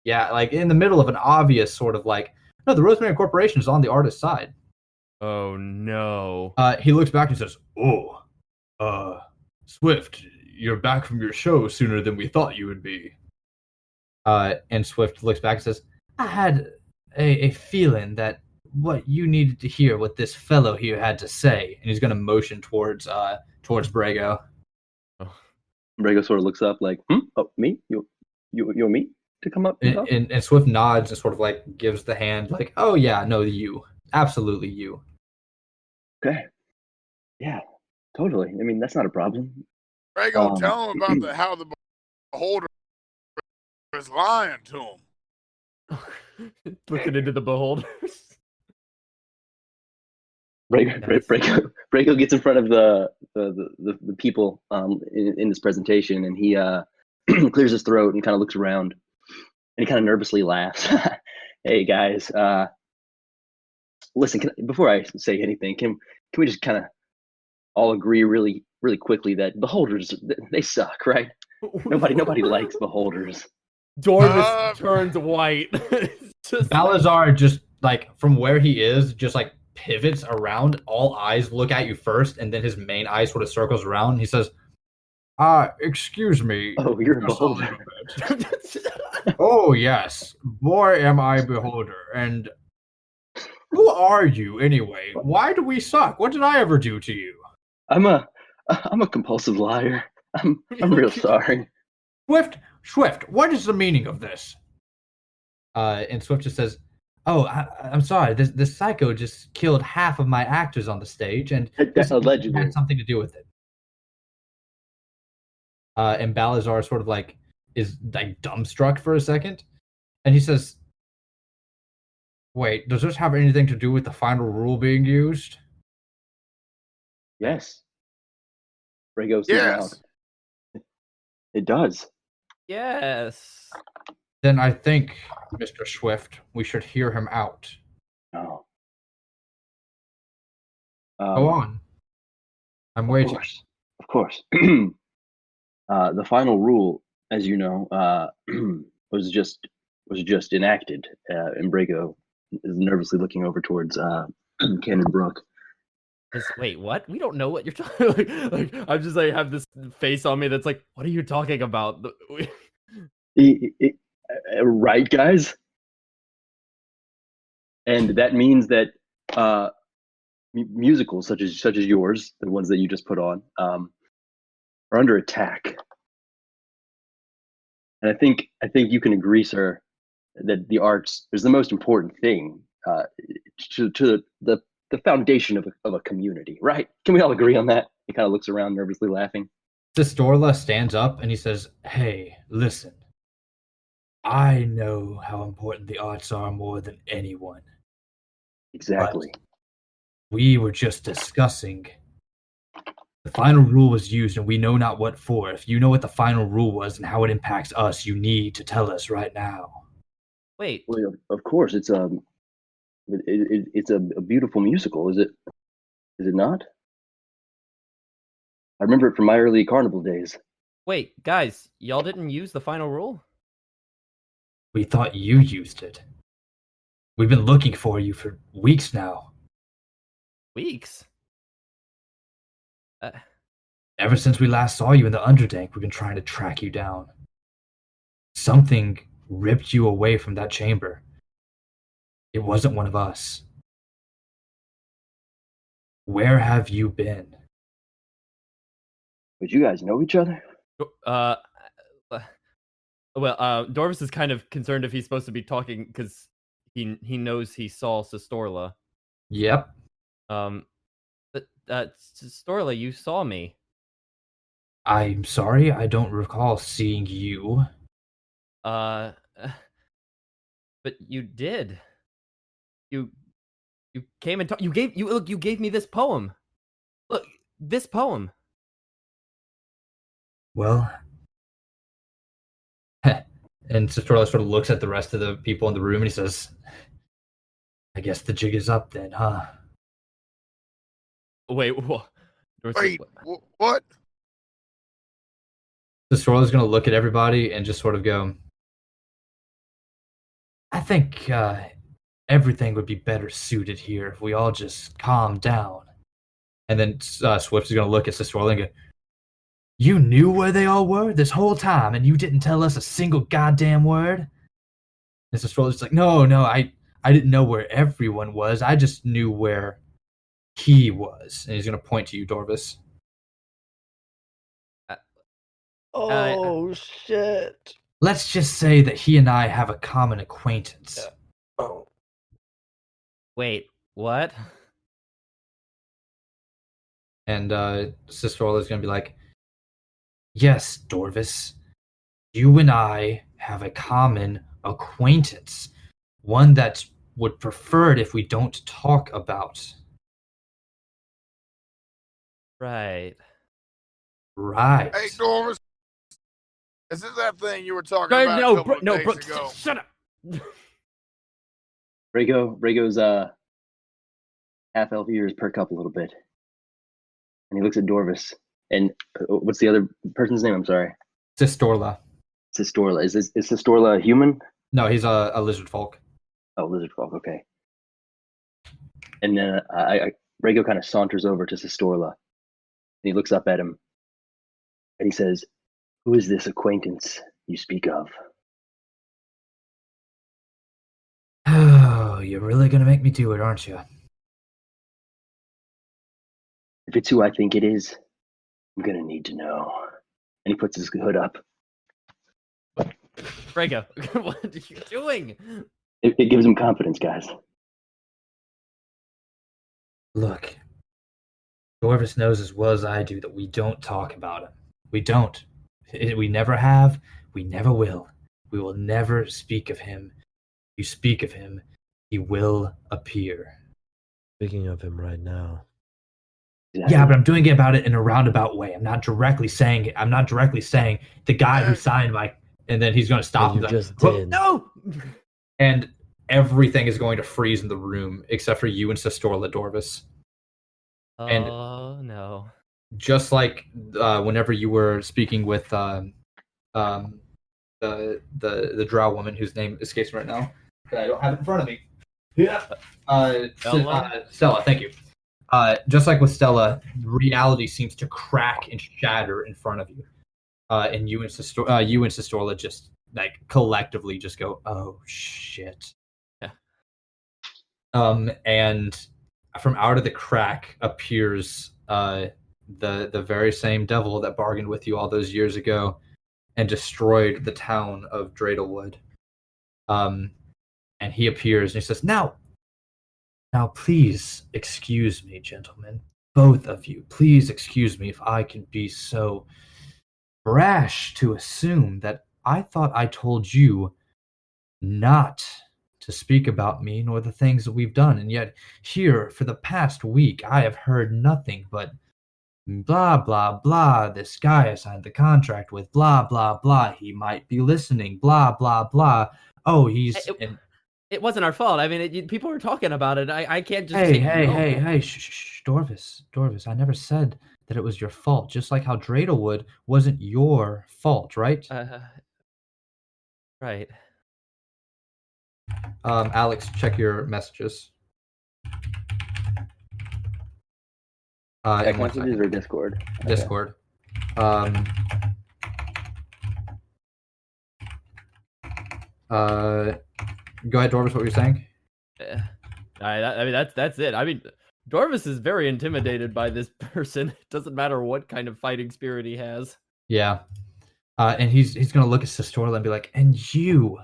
yeah, like in the middle of an obvious sort of like, no, the Rosemary Corporation is on the artist's side. oh no. He looks back and says, Swift, you're back from your show sooner than we thought you would be. And Swift looks back and says, I had a feeling that what you needed to hear what this fellow here had to say. And he's going to motion towards Brago. Brago sort of looks up like, oh, me? You're me to come up and talk? And Swift nods and sort of like gives the hand like, oh yeah, no, you. Absolutely you. Okay. Yeah, totally. I mean, that's not a problem. Brago, tell him about how the beholder is lying to him. Looking into the beholders. Brago gets in front of the people in this presentation, and he clears his throat and kind of looks around, and he kind of nervously laughs. Hey guys, listen. Before I say anything, can we just kind of all agree really quickly that beholders, they suck, right? Nobody likes beholders. Dorvis turns white. Balazar just like from where he is, just like pivots around. All eyes look at you first, and then his main eye sort of circles around. He says, excuse me. Oh, you're a beholder. Oh yes, boy, am I beholder. And who are you anyway? Why do we suck? What did I ever do to you? I'm a compulsive liar. I'm real sorry. Swift, what is the meaning of this? And Swift just says, "Oh, I'm sorry. This psycho just killed half of my actors on the stage, and allegedly had something to do with it." And Balazar sort of like is like dumbstruck for a second, and he says, "Wait, does this have anything to do with the final rule being used?" Yes. Brago says Yes. it does. Yes. Then I think, Mr. Swift, we should hear him out. Oh. Go on. I'm waiting. Of course. The final rule, as you know, was just enacted. And Brago is nervously looking over towards Cannon Brook. Wait, what? We don't know what you're talking. Like, I'm just like have this face on me that's like, what are you talking about? Right, guys. And that means that musicals such as yours, the ones that you just put on, are under attack. And I think you can agree, sir, that the arts is the most important thing to the foundation of a community, right? Can we all agree on that? He kind of looks around, nervously laughing. Sistorla stands up and he says, "Hey, listen. I know how important the arts are more than anyone. Exactly. But we were just discussing. The final rule was used, and we know not what for. If you know what the final rule was and how it impacts us, you need to tell us right now." Wait. Well, of course, it's a beautiful musical. Is it not? I remember it from my early carnival days. Wait, guys, y'all didn't use the final rule? We thought you used it. We've been looking for you for weeks now. Weeks? Ever since we last saw you in the Underdank, we've been trying to track you down. Something ripped you away from that chamber. It wasn't one of us. Where have you been? But you guys know each other? Well, Dorvis is kind of concerned if he's supposed to be talking because he knows he saw Sistorla. Yep. But Sistorla, you saw me. I'm sorry, I don't recall seeing you. But you did. You came and you gave me this poem. Look, this poem. Well, and Sistorla sort of looks at the rest of the people in the room and he says, "I guess the jig is up then, huh?" Wait, what? Sistorla's going to look at everybody and just sort of go, "I think everything would be better suited here if we all just calm down." And then Swift is going to look at Sistorla and go, "You knew where they all were this whole time, and you didn't tell us a single goddamn word?" And Sistorla's just like, No, I didn't know where everyone was. I just knew where he was. And he's going to point to you, Dorvis. Oh shit! Let's just say that he and I have a common acquaintance. Oh, Wait, what? And Sister Orla is going to be like, yes, Dorvis, you and I have a common acquaintance. One that would prefer it if we don't talk about. Right. Right. Hey, Dorvis. Is this that thing you were talking about a couple of days ago? Shut up. Rhaego's half elf ears perk up a little bit, and he looks at Dorvis. And what's the other person's name? I'm sorry. Sistorla. Sistorla. Is Sistorla a human? No, he's a lizard folk. Oh, lizard folk. Okay. And then Rhaego kind of saunters over to Sistorla, and he looks up at him, and he says, "Who is this acquaintance you speak of?" Oh, you're really going to make me do it, aren't you? If it's who I think it is, I'm gonna need to know. And he puts his hood up. Rhaego, what are you doing? It gives him confidence, guys. Look, Dorvis knows as well as I do that we don't talk about him. We don't. We never have. We never will. We will never speak of him. If you speak of him, he will appear. speaking of him right now. Yeah, but I'm doing it about it in a roundabout way. I'm not directly saying it. I'm not directly saying the guy who signed my. And then he's going to stop. You and just "Whoa, did. No. And everything is going to freeze in the room except for you and Sistorla Dorvis. And- Oh no. Just like whenever you were speaking with the drow woman whose name escapes me right now, but I don't have it in front of me. Yeah. Stella, thank you. Just like with Stella, reality seems to crack and shatter in front of you, and you and Sistorla just like collectively just go, "Oh shit!" Yeah. And from out of the crack appears the very same devil that bargained with you all those years ago and destroyed the town of Ghrehndhehl. And he appears and he says, Now, please excuse me, gentlemen, both of you. Please excuse me if I can be so brash to assume that I thought I told you not to speak about me nor the things that we've done, and yet here for the past week I have heard nothing but blah blah blah. This guy I signed the contract with, blah blah blah. He might be listening, blah blah blah. Oh, It wasn't our fault. I mean, people were talking about it. I can't just. Hey, shh, Dorvis. I never said that it was your fault. Just like how Ghrehndhehl wasn't your fault, right? Right. Alex, check your messages. Text messages or Discord? Discord. Go ahead, Dorvis. What were you saying? I mean, that's it. I mean, Dorvis is very intimidated by this person. It doesn't matter what kind of fighting spirit he has. Yeah. And he's gonna look at Sistorla and be like, and you,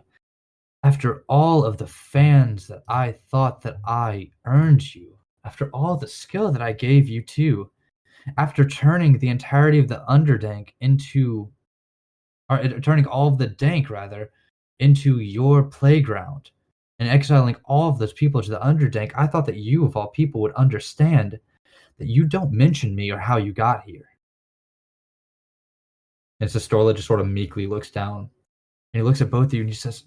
after all of the fans that I thought that I earned you, after all the skill that I gave you too, after turning the entirety of the Underdank into, or turning all of the Dank rather, into your playground, and exiling all of those people to the Underdank, I thought that you, of all people, would understand that you don't mention me or how you got here. And Sistorla just sort of meekly looks down, and he looks at both of you and he says,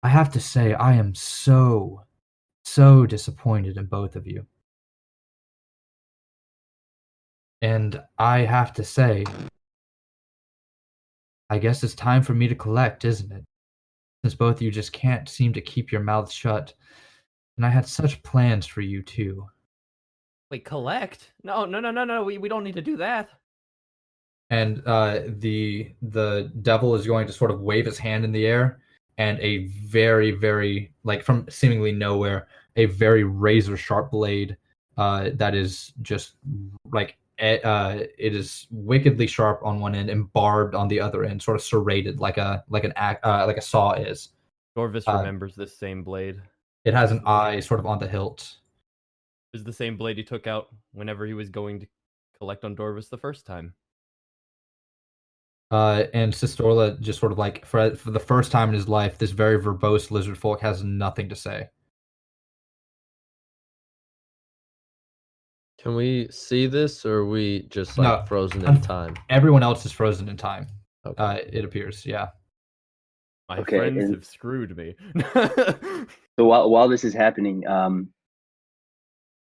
I have to say, I am so disappointed in both of you. And I have to say, I guess it's time for me to collect, isn't it? Since both of you just can't seem to keep your mouths shut. And I had such plans for you too. Wait, collect? No. We don't need to do that. And the devil is going to sort of wave his hand in the air, and a very, very, like, from seemingly nowhere, a very razor sharp blade that is just like it is wickedly sharp on one end and barbed on the other end, sort of serrated like a saw is. Dorvis remembers this same blade. It has an eye sort of on the hilt. It was the same blade he took out whenever he was going to collect on Dorvis the first time. And Sistorla just sort of like for the first time in his life, this very verbose lizard folk has nothing to say. Can we see this, or are we just No, like frozen in time? Everyone else is frozen in time. Okay. It appears, yeah. My Okay, friends and- have screwed me. So while this is happening,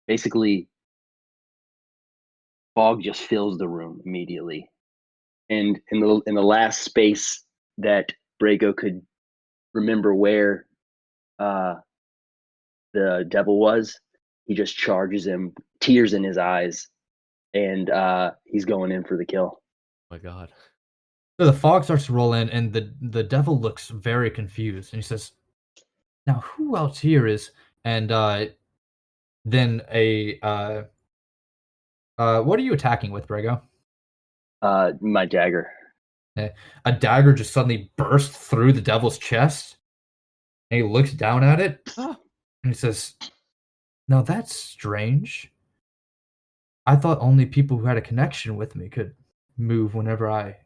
basically, fog just fills the room immediately, and in the last space that Brago could remember where the devil was, he just charges him, tears in his eyes, and he's going in for the kill. Oh my god. So the fog starts to roll in, and the devil looks very confused, and he says, "Now who else here is?" And then what are you attacking with, Brago? My dagger. A dagger just suddenly bursts through the devil's chest, and he looks down at it, and he says, "Now that's strange. I thought only people who had a connection with me could move whenever I..."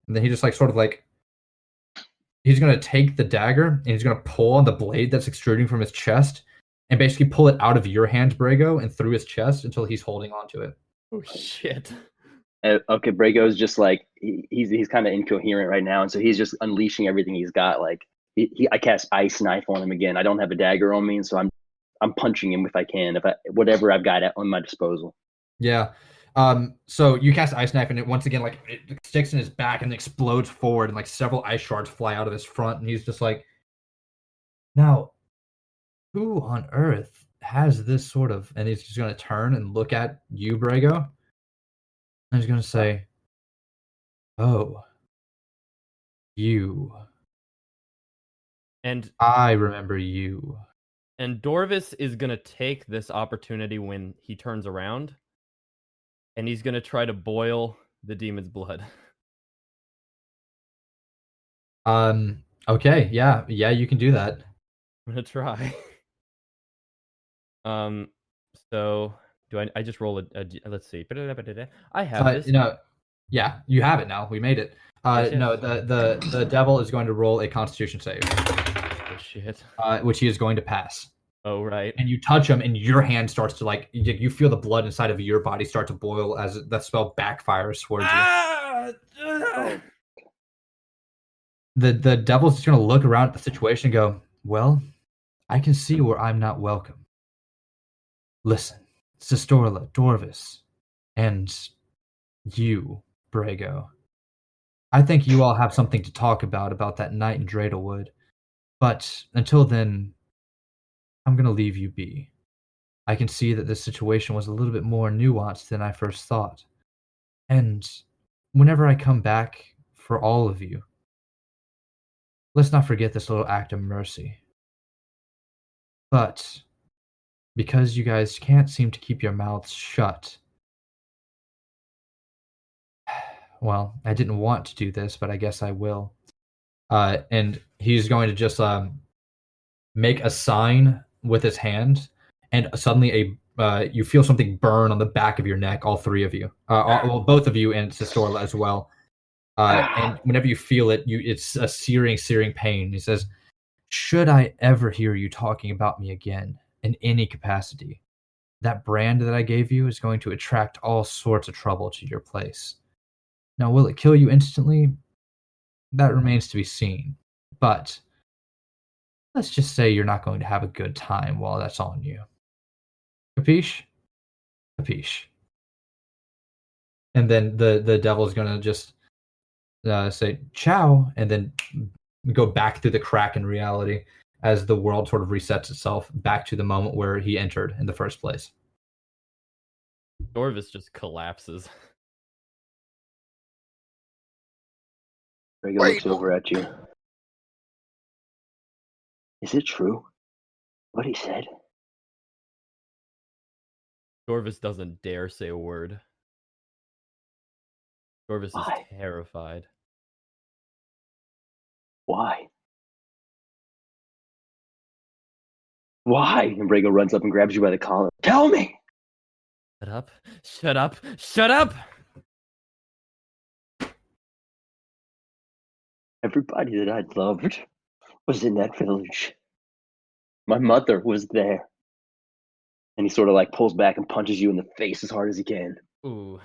And then he just like sort of like he's gonna take the dagger and he's gonna pull on the blade that's extruding from his chest and basically pull it out of your hand, Brago, and through his chest until he's holding onto it. Oh shit. Okay, Brago's just like he's kind of incoherent right now, and so he's just unleashing everything he's got. Like I cast ice knife on him again. I don't have a dagger on me, and so I'm punching him if I can, whatever I've got on my disposal. Yeah. So you cast ice knife, and it once again like it sticks in his back and explodes forward, and like several ice shards fly out of his front, and he's just like, "Now, who on earth has this sort of..." And he's just gonna turn and look at you, Brago, and he's gonna say, "Oh, you. And I remember you." And Dorvis is gonna take this opportunity when he turns around, and he's gonna try to boil the demon's blood. Okay, yeah, you can do that. I'm gonna try. So do I just roll let's see. I have this. Yeah, you have it now. We made it. Yes. No, the devil is going to roll a Constitution save, Oh shit. which he is going to pass. Oh right. And you touch him, and your hand starts to like you feel the blood inside of your body start to boil as the spell backfires towards you. The devil's just going to look around at the situation and go, "Well, I can see where I'm not welcome. Listen, Sistorla, Dorvis, and you, Brago. I think you all have something to talk about that night in Ghrehndhehl. But until then, I'm going to leave you be. I can see that this situation was a little bit more nuanced than I first thought. And whenever I come back for all of you, let's not forget this little act of mercy. But because you guys can't seem to keep your mouths shut, well, I didn't want to do this, but I guess I will." And he's going to just make a sign with his hand, and suddenly you feel something burn on the back of your neck, all three of you. Well, both of you and Sistorla as well. And whenever you feel it, it's a searing pain. He says, "Should I ever hear you talking about me again in any capacity, that brand that I gave you is going to attract all sorts of trouble to your place. Now, will it kill you instantly? That remains to be seen. But let's just say you're not going to have a good time while that's on you. Capiche? Capiche." And then the devil's going to just say, "Ciao," and then go back through the crack in reality as the world sort of resets itself back to the moment where he entered in the first place. Dorvis just collapses. Brago looks over at you. Is it true? What he said? Dorvis doesn't dare say a word. Dorvis is Why? terrified. Why? Why? And Brago runs up and grabs you by the collar. Tell me! Shut up. Shut up. Shut up! Everybody that I loved was in that village. My mother was there. And he sort of like pulls back and punches you in the face as hard as he can. Ooh.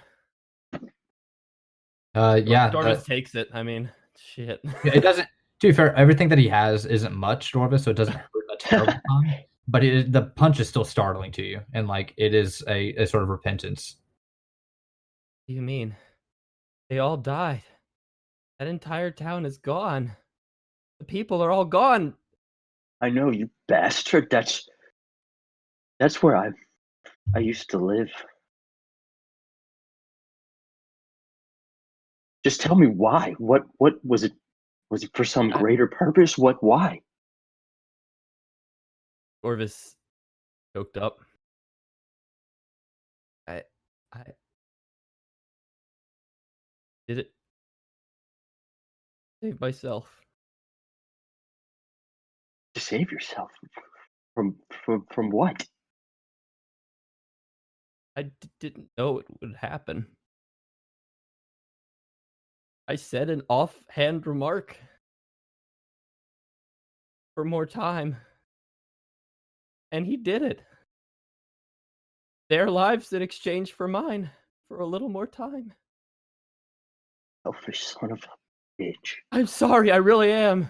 Yeah, Dorvis takes it. I mean, shit. it doesn't. To be fair, everything that he has isn't much, Dorvis, so it doesn't hurt a terrible ton. But the punch is still startling to you, and like it is a sort of repentance. What do you mean? They all died. That entire town is gone. The people are all gone. I know, you bastard. That's where I used to live. Just tell me why. What was it? Was it for some greater purpose? Why? Dorvis choked up. I did it. Save myself. To save yourself from what? I didn't know it would happen. I said an offhand remark for more time. And he did it. Their lives in exchange for mine for a little more time. Selfish son of a bitch. I'm sorry, I really am.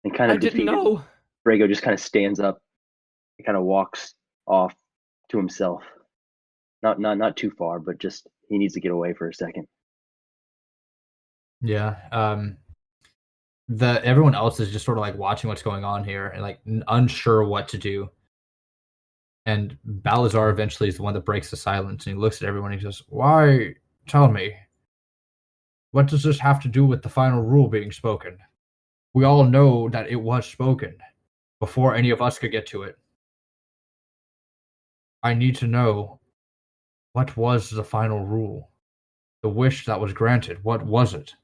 And kind I of didn't defeated, know. Brago just kind of stands up and kind of walks off to himself. Not too far, but just he needs to get away for a second. Yeah. Everyone else is just sort of like watching what's going on here and like unsure what to do. And Balazar eventually is the one that breaks the silence, and he looks at everyone and he says, "Why? Tell me. What does this have to do with the final rule being spoken? We all know that it was spoken before any of us could get to it. I need to know, what was the final rule? The wish that was granted, what was it?"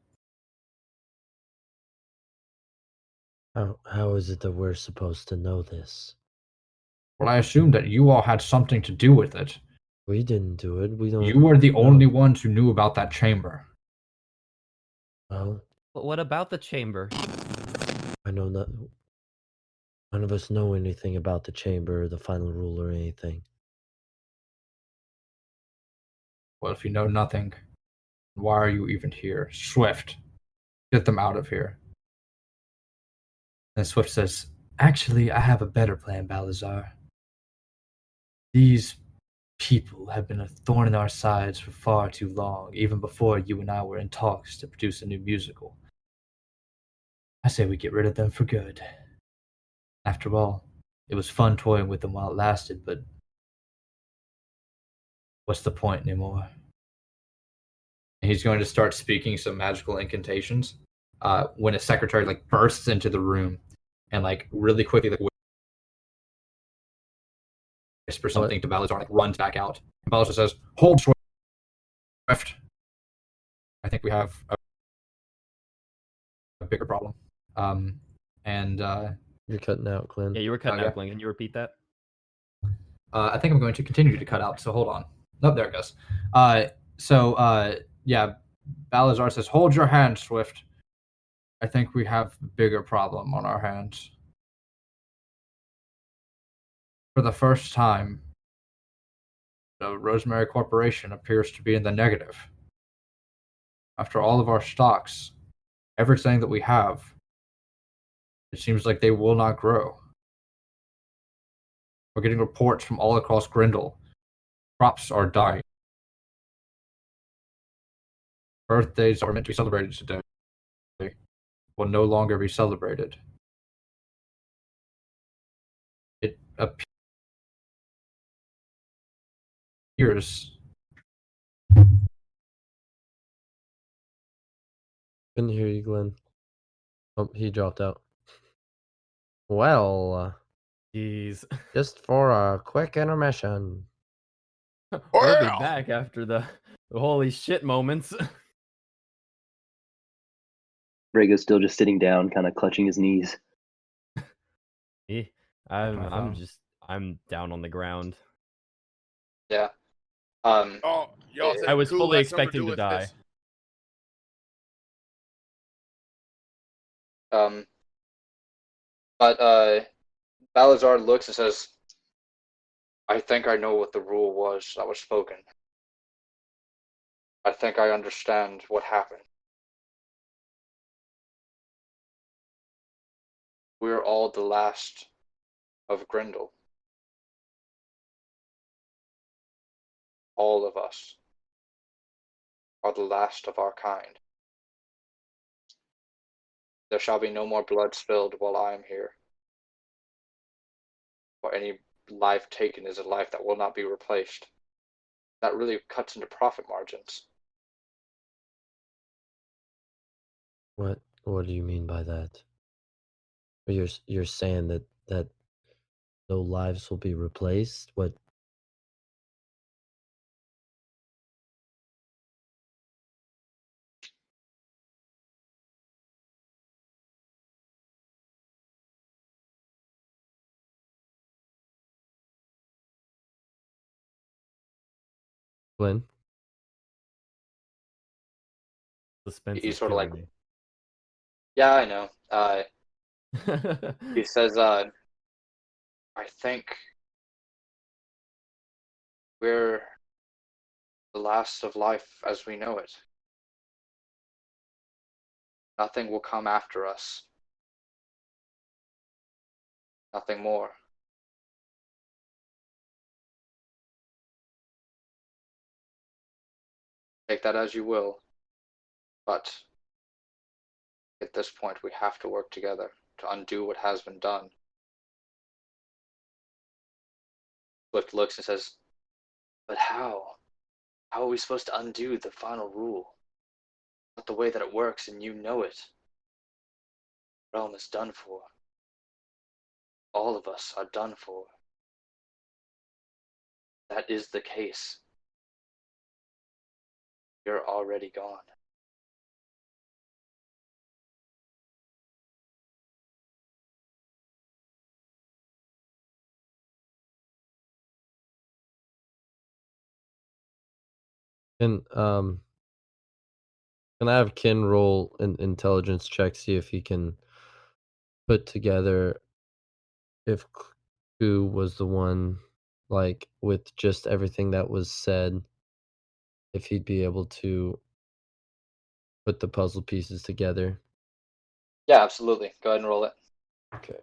How is it that we're supposed to know this? Well, I assumed that you all had something to do with it. We didn't do it. We don't. You were the know. only ones who knew about that chamber. Well, But what about the chamber? I know that none of us know anything about the chamber, or the final rule, or anything. Well, if you know nothing, why are you even here? Swift, get them out of here. And Swift says, "Actually, I have a better plan, Balazar. These people have been a thorn in our sides for far too long, even before you and I were in talks to produce a new musical. I say we get rid of them for good. After all, it was fun toying with them while it lasted, but what's the point anymore?" And he's going to start speaking some magical incantations. When his secretary like bursts into the room and like really quickly like whispers something to Balazar, like runs back out. And Balazar says, "Hold, Swift. I think we have a bigger problem." And You're cutting out, Glenn. Yeah, you were cutting Okay. out, Glenn. Can you repeat that? I think I'm going to continue to cut out, so hold on. Nope, there it goes. Yeah, Balazar says, "Hold your hand, Swift. I think we have a bigger problem on our hands." For the first time, the Rosemary Corporation appears to be in the negative. After all of our stocks, everything that we have, it seems like they will not grow. We're getting reports from all across Ghrehndhehl. Crops are dying. Birthdays that were meant to be celebrated today will no longer be celebrated. It appears Couldn't hear you, Glenn. Oh, he dropped out. Well, Jeez. just for a quick intermission. We'll be Well, back after the holy shit moments. Rhaego's still just sitting down, kind of clutching his knees. Eh, I'm down on the ground. Yeah. y'all think I was Cool fully has something expecting to with die. this? But Balazar looks and says, I think I know what the rule was that was spoken. I think I understand what happened. We're all the last of Ghrehndhehl. All of us are the last of our kind. There shall be no more blood spilled while I am here. For any life taken is a life that will not be replaced. That really cuts into profit margins. What do you mean by that? Or you're saying that no lives will be replaced? What? Glenn? Suspense He's is sort of like, killing yeah, I know. He me. says, I think we're the last of life as we know it. Nothing will come after us. Nothing more. Take that as you will. But at this point, we have to work together to undo what has been done. Swift looks and says, but how? How are we supposed to undo the final rule? Not the way that it works, and you know it. The realm is done for. All of us are done for. That is the case. You're already gone. Can I have Ken roll an intelligence check, see if he can put together if who was the one, like, with just everything that was said, if he'd be able to put the puzzle pieces together. Yeah, absolutely. Go ahead and roll it. Okay.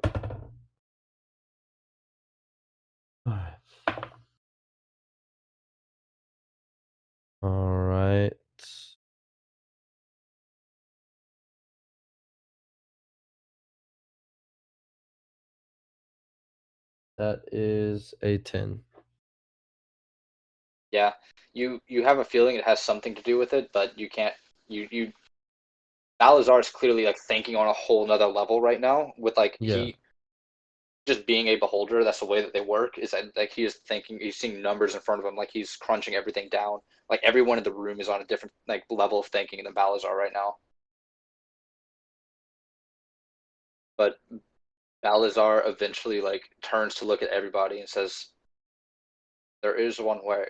All right. That is a 10. Yeah, you have a feeling it has something to do with it, but you can't. You Balazar is clearly like thinking on a whole nother level right now. With like Yeah. he just being a beholder. That's the way that they work. Is that like he is thinking, he's seeing numbers in front of him, like he's crunching everything down. Like everyone in the room is on a different like level of thinking than Balazar right now. But Balazar eventually like turns to look at everybody and says, "There is one way."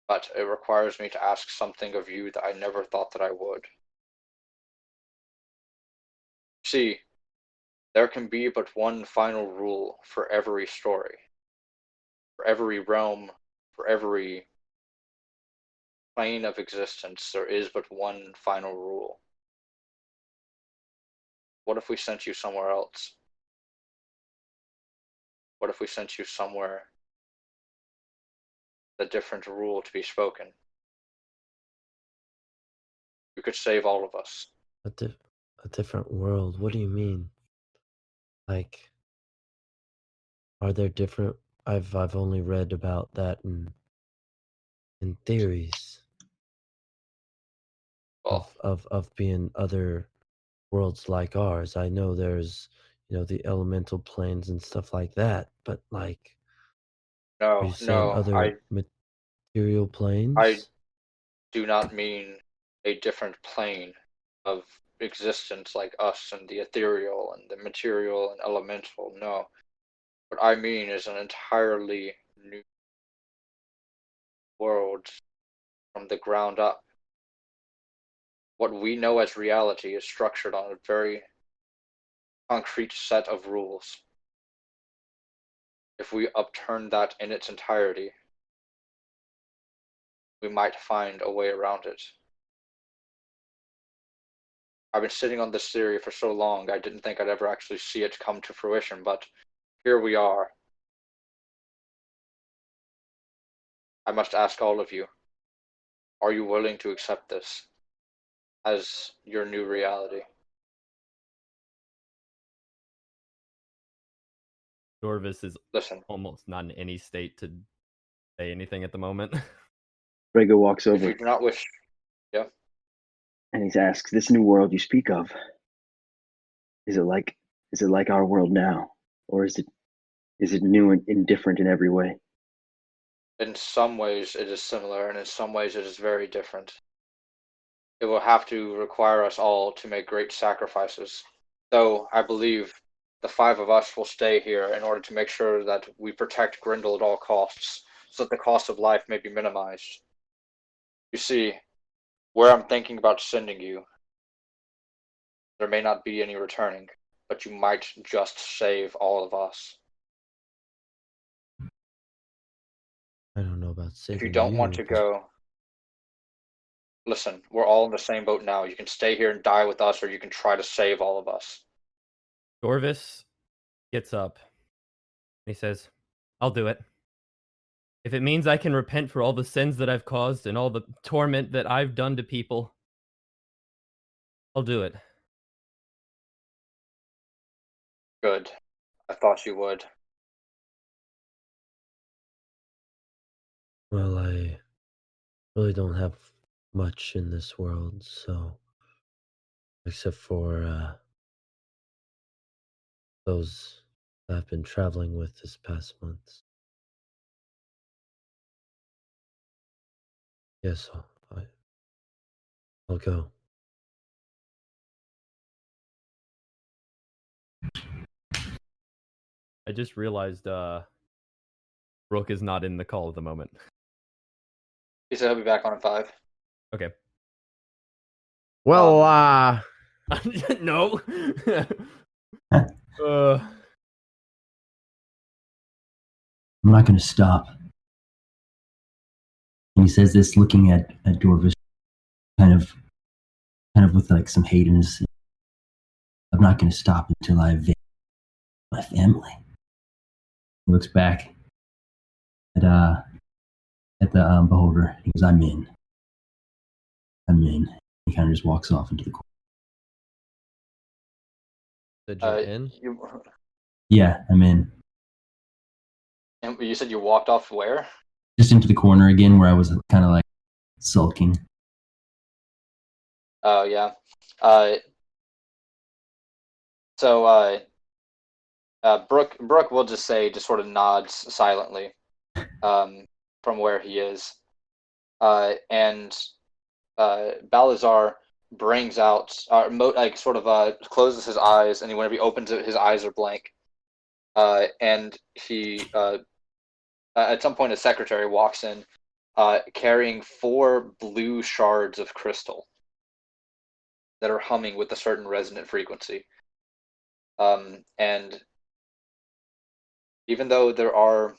But it requires me to ask something of you that I never thought that I would. See, there can be but one final rule for every story, for every realm, for every plane of existence. There is but one final rule. What if we sent you somewhere else? What if we sent you somewhere with a different rule to be spoken? You could save all of us. A different world. What do you mean? Like, are there different? I've only read about that in theories. Well, of being other worlds like ours. I know there's, the elemental planes and stuff like that, but like, are you saying no, other material I planes? do not mean a different plane of existence like us and the ethereal and the material and elemental. No. What I mean is an entirely new world from the ground up. What we know as reality is structured on a very concrete set of rules. If we upturn that in its entirety, we might find a way around it. I've been sitting on this theory for so long, I didn't think I'd ever actually see it come to fruition, but here we are. I must ask all of you, are you willing to accept this as your new reality? Dorvis is Listen, almost not in any state to say anything at the moment. Rhaegar walks if over you do not wish, yeah, and he asks, "This new world you speak of, is it like our world now, or is it new and different in every way?" in some ways it is similar, and in some ways it is very different. It will have to require us all to make great sacrifices. Though I believe the five of us will stay here in order to make sure that we protect Ghrehndhehl at all costs, so that the cost of life may be minimized. You see, where I'm thinking about sending you, there may not be any returning, but you might just save all of us. I don't know about If you saving don't want you, to but go, listen, we're all in the same boat now. You can stay here and die with us, or you can try to save all of us. Dorvis gets up. He says, I'll do it. If it means I can repent for all the sins that I've caused and all the torment that I've done to people, I'll do it. Good. I thought you would. well, I really don't have much in this world, so except for those that I've been traveling with this past month. Yes, I'll go. I just realized Brooke is not in the call at the moment. He said he'll be back on in 5. Okay. Well, No. I'm not going to stop. And he says this, looking at Dorvis, kind of with like some hate in his. I'm not going to stop until I avenge my family. He looks back at the beholder. He goes, "I'm in. I'm in." He kind of just walks off into the corner. Said you're in? Yeah, I'm in. And you said you walked off where? Just into the corner again, where I was kind of like sulking. Oh, yeah. So Brooke will just sort of nods silently from where he is. And Balazar brings out, closes his eyes, and whenever he opens it, his eyes are blank. And he, at some point, a secretary walks in carrying 4 blue shards of crystal that are humming with a certain resonant frequency. And even though there are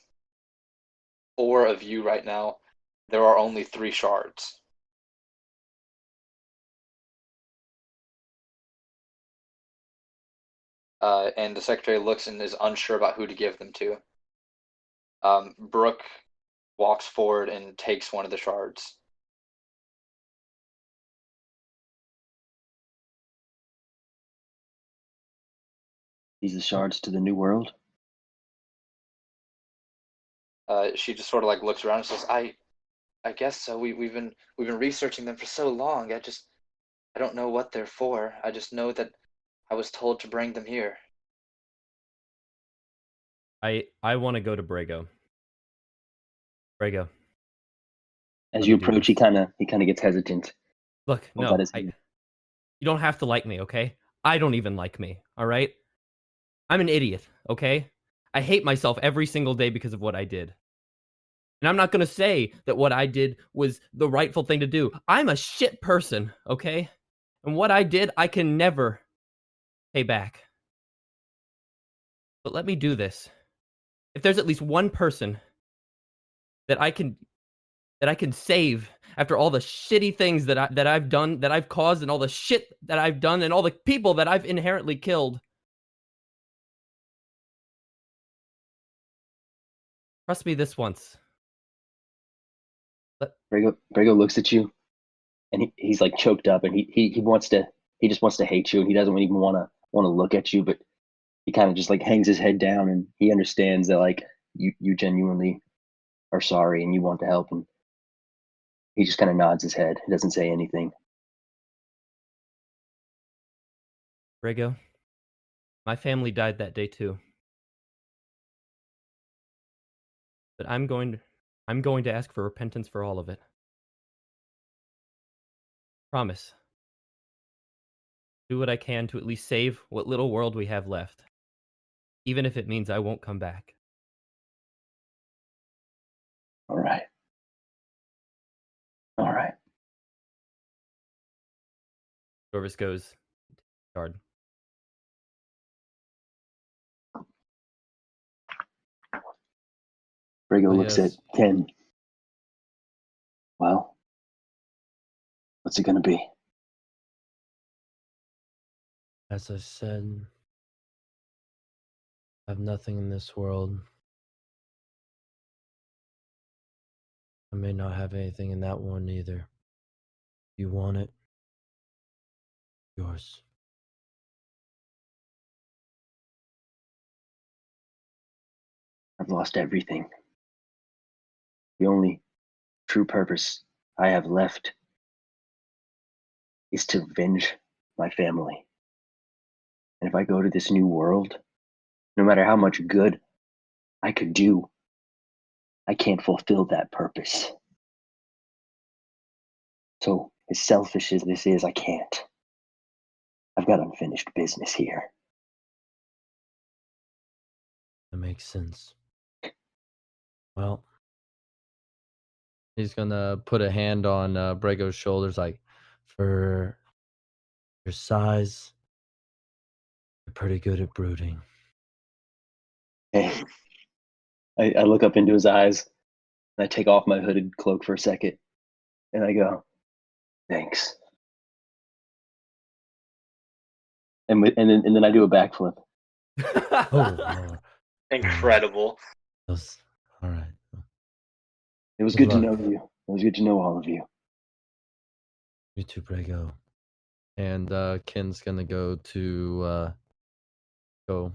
4 of you right now, there are only 3 shards. And the secretary looks and is unsure about who to give them to. Brooke walks forward and takes one of the shards. These are the shards to the new world. She just sort of like looks around and says, "I guess so. We've been researching them for so long. I don't know what they're for. I just know that I was told to bring them here. I want to go to Brago. Brago, As let you me do approach, he this. kind of gets hesitant. Look, Hold out no, his hand. you don't have to like me, okay? I don't even like me, all right? I'm an idiot, okay? I hate myself every single day because of what I did. And I'm not going to say that what I did was the rightful thing to do. I'm a shit person, okay? And what I did, I can never pay back. But let me do this. If there's at least one person that I can save after all the shitty things that I've done, that I've caused, and all the shit that I've done, and all the people that I've inherently killed, trust me this once. Brago looks at you, and he's like choked up, and he just wants to hate you, and he doesn't even want to look at you, but he kind of just like hangs his head down, and he understands that like you genuinely are sorry and you want to help, and he just kind of nods his head. He doesn't say anything. Brago, my family died that day too. But I'm going to ask for repentance for all of it. Promise. Do what I can to at least save what little world we have left. Even if it means I won't come back. All right. All right. Dorvis goes, guard. Brago Oh, looks at yes. Ken. Well, what's it gonna be? As I said, I have nothing in this world. I may not have anything in that one either. You want it? Yours. I've lost everything. The only true purpose I have left is to avenge my family. And if I go to this new world, no matter how much good I could do, I can't fulfill that purpose. So, as selfish as this is, I can't. I've got unfinished business here. That makes sense. Well, He's gonna put a hand on Brago's shoulders, like, for your size, you're pretty good at brooding. Hey, I look up into his eyes, and I take off my hooded cloak for a second, and I go, thanks. And then I do a backflip. Oh, Incredible. all right. It was Good good to luck. know you. It was good to know all of you. You too, Brago. and Ken's gonna go to go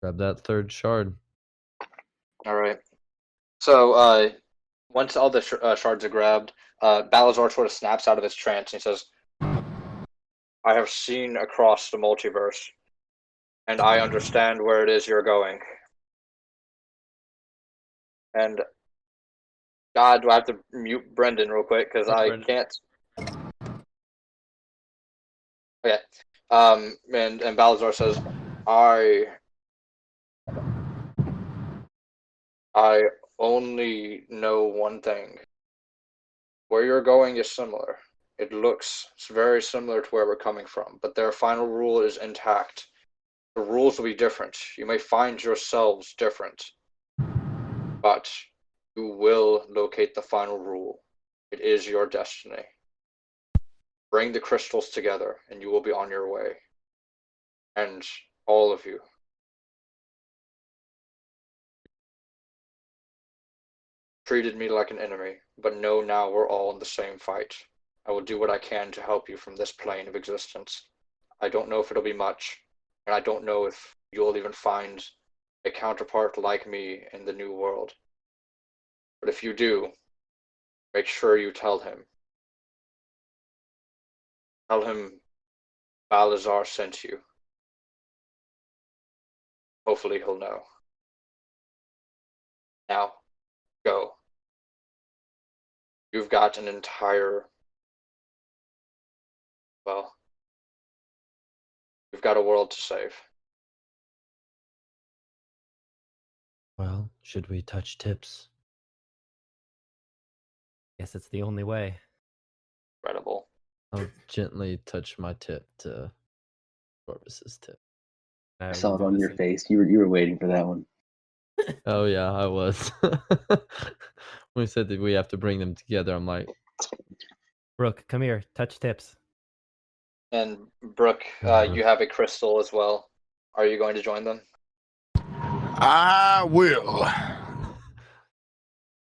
grab that third shard. All right. So once all the shards are grabbed, Balazar sort of snaps out of his trance and he says, I have seen across the multiverse, and I understand where it is you're going. And God, do I have to mute Brendan real quick because I can't. Okay. And Balazar says, I only know one thing. Where you're going is similar. It looks very similar to where we're coming from, but their final rule is intact. The rules will be different. You may find yourselves different, but you will locate the final rule. It is your destiny. Bring the crystals together, and you will be on your way. And all of you. Treated me like an enemy, but know now we're all in the same fight. I will do what I can to help you from this plane of existence. I don't know if it'll be much, and I don't know if you'll even find a counterpart like me in the new world. But if you do, make sure you tell him. Tell him Balazar sent you. Hopefully he'll know. Now, go. You've got an entire, well, you've got a world to save. Well, should we touch tips? Guess it's the only way. Incredible. I'll gently touch my tip to Corvus's tip. I I saw will it do on the your same. face. You were waiting for that one. Oh yeah, I was. When we said that we have to bring them together, I'm like, Brooke, come here. Touch tips. And Brooke, you have a crystal as well. Are you going to join them? I will.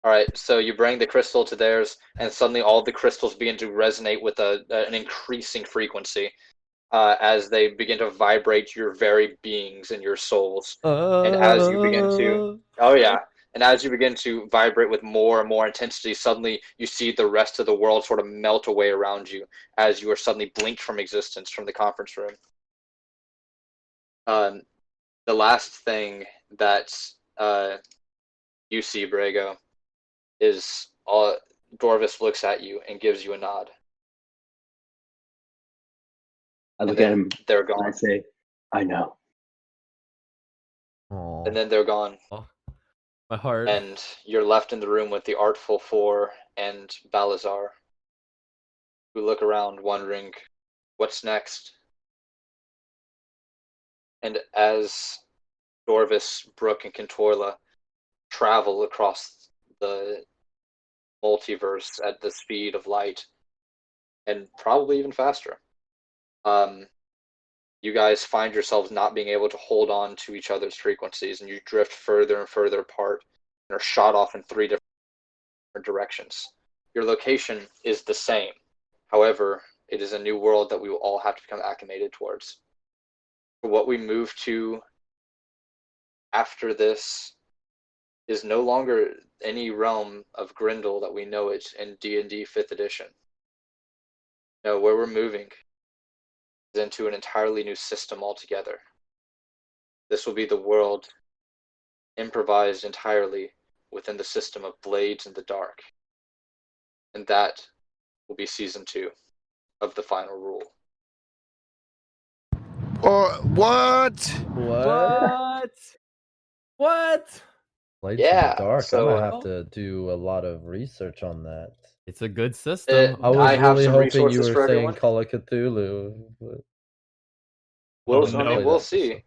All right, so you bring the crystal to theirs, and suddenly all the crystals begin to resonate with an increasing frequency as they begin to vibrate your very beings and your souls. And as you begin to, oh yeah, and as you begin to vibrate with more and more intensity, suddenly you see the rest of the world sort of melt away around you as you are suddenly blinked from existence from the conference room. The last thing that you see, Brago, is Dorvis looks at you and gives you a nod. I And look at then him they're and I gone. say, I know. "Aw." And then they're gone. Oh, my heart. And you're left in the room with the Artful Four and Balazar, who look around wondering what's next. And as Dorvis, Brooke, and Contorla travel across the multiverse at the speed of light, and probably even faster, you guys find yourselves not being able to hold on to each other's frequencies, and you drift further and further apart and are shot off in 3 different directions. Your location is the same. However, it is a new world that we will all have to become acclimated towards. For what we move to after this is no longer any realm of Ghrehndhehl that we know it in D&D 5th edition. No, where we're moving is into an entirely new system altogether. This will be the world improvised entirely within the system of Blades in the Dark. And that will be Season 2 of The Final Rule. Or what? What? What? Blades in Yeah, the Dark. so- I'm gonna have to do a lot of research on that. It's a good system. I was I have really some hoping you resources were for saying everyone. Call of Cthulhu. But We'll, Oh, I mean, no. we'll see.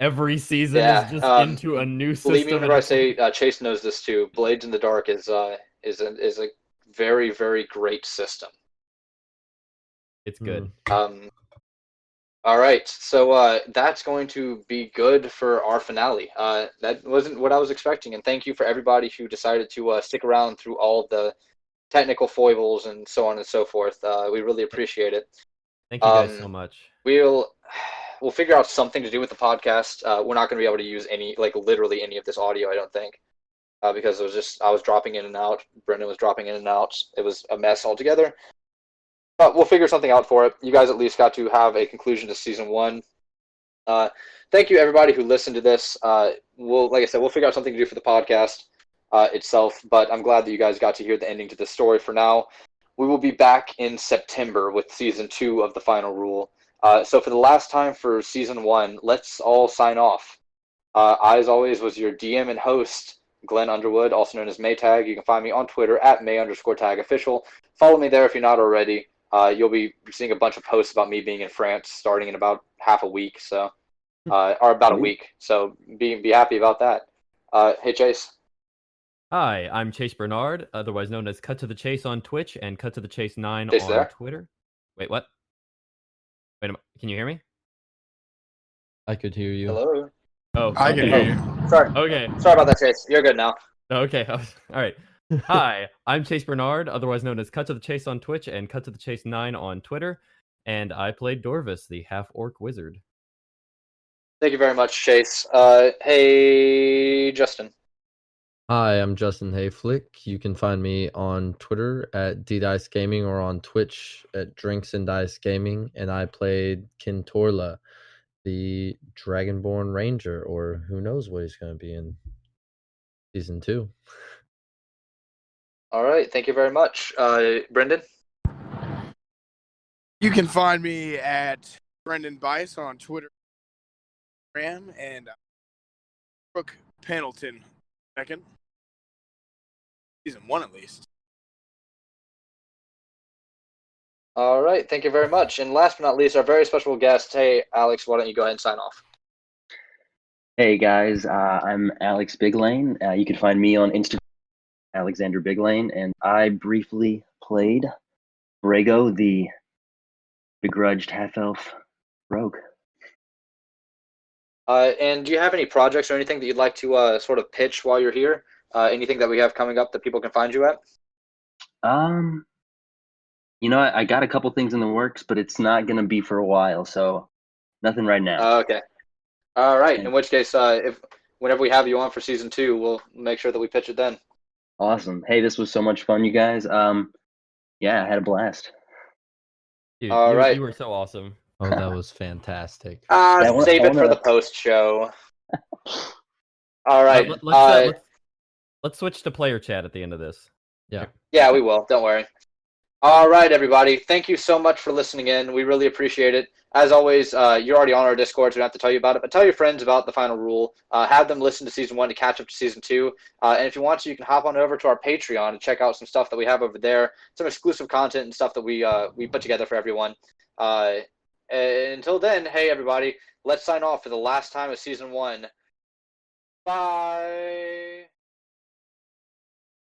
Every season Yeah, is just into a new system. Believe me whenever and I it's say Chase knows this too. Blades in the Dark is a very, very great system. it's good. All right, so that's going to be good for our finale. That wasn't what I was expecting, and thank you for everybody who decided to stick around through all of the technical foibles and so on and so forth. We really appreciate it. Thank you guys so much. We'll figure out something to do with the podcast. We're not going to be able to use literally any of this audio, I don't think, because I was dropping in and out. Brendan was dropping in and out. It was a mess altogether. But we'll figure something out for it. You guys at least got to have a conclusion to Season 1. Thank you, everybody who listened to this. Like I said, we'll figure out something to do for the podcast itself, but I'm glad that you guys got to hear the ending to the story for now. We will be back in September with Season 2 of The Final Rule. So for the last time for Season 1, let's all sign off. I, as always, was your DM and host, Glenn Underwood, also known as Maytag. You can find me on Twitter at May_tagofficial. Follow me there if you're not already. You'll be seeing a bunch of posts about me being in France starting in about half a week, or about a week. So be happy about that. Hey, Chase. Hi, I'm Chase Bernard, otherwise known as Cut to the Chase on Twitch and Cut to the Chase 9 Chase on there? Twitter. Wait, what? Wait a minute. Can you hear me? I could hear you. Hello. Oh, I can okay. hear you. Sorry. Okay. Sorry about that, Chase. You're good now. Okay. All right. Hi, I'm Chase Bernard, otherwise known as Cut to the Chase on Twitch and Cut to the Chase 9 on Twitter, and I played Dorvis, the half-orc wizard. Thank you very much, Chase. Hey, Justin. Hi, I'm Justin Hayflick. You can find me on Twitter at DDice Gaming or on Twitch at Drinks and Dice Gaming, and I played Kintorla, the Dragonborn Ranger, or who knows what he's going to be in season 2. All right, thank you very much, Brendan. You can find me at Brendan Bice on Twitter, and Brooke Pendleton second. Season 1 at least. All right, thank you very much. And last but not least, our very special guest. Hey, Alex, why don't you go ahead and sign off? Hey guys, I'm Alex Biglane. You can find me on Instagram, Alexander Biglane, and I briefly played Brago, the begrudged half-elf rogue. And do you have any projects or anything that you'd like to sort of pitch while you're here? Anything that we have coming up that people can find you at? I got a couple things in the works, but it's not gonna be for a while, so nothing right now. Okay. All right. In which case, whenever we have you on for season 2, we'll make sure that we pitch it then. Awesome. Hey, this was so much fun, you guys. Yeah, I had a blast. Dude, All right. you were so awesome. Oh, that was fantastic. Save it for the post show. All right. Let's switch to player chat at the end of this. Yeah, we will. Don't worry. All right, everybody. Thank you so much for listening in. We really appreciate it. As always, you're already on our Discord, so we don't have to tell you about it, but tell your friends about the final rule. Have them listen to season 1 to catch up to season 2. And if you want to, you can hop on over to our Patreon and check out some stuff that we have over there, some exclusive content and stuff that we put together for everyone. Until then, hey, everybody, let's sign off for the last time of season 1. Bye.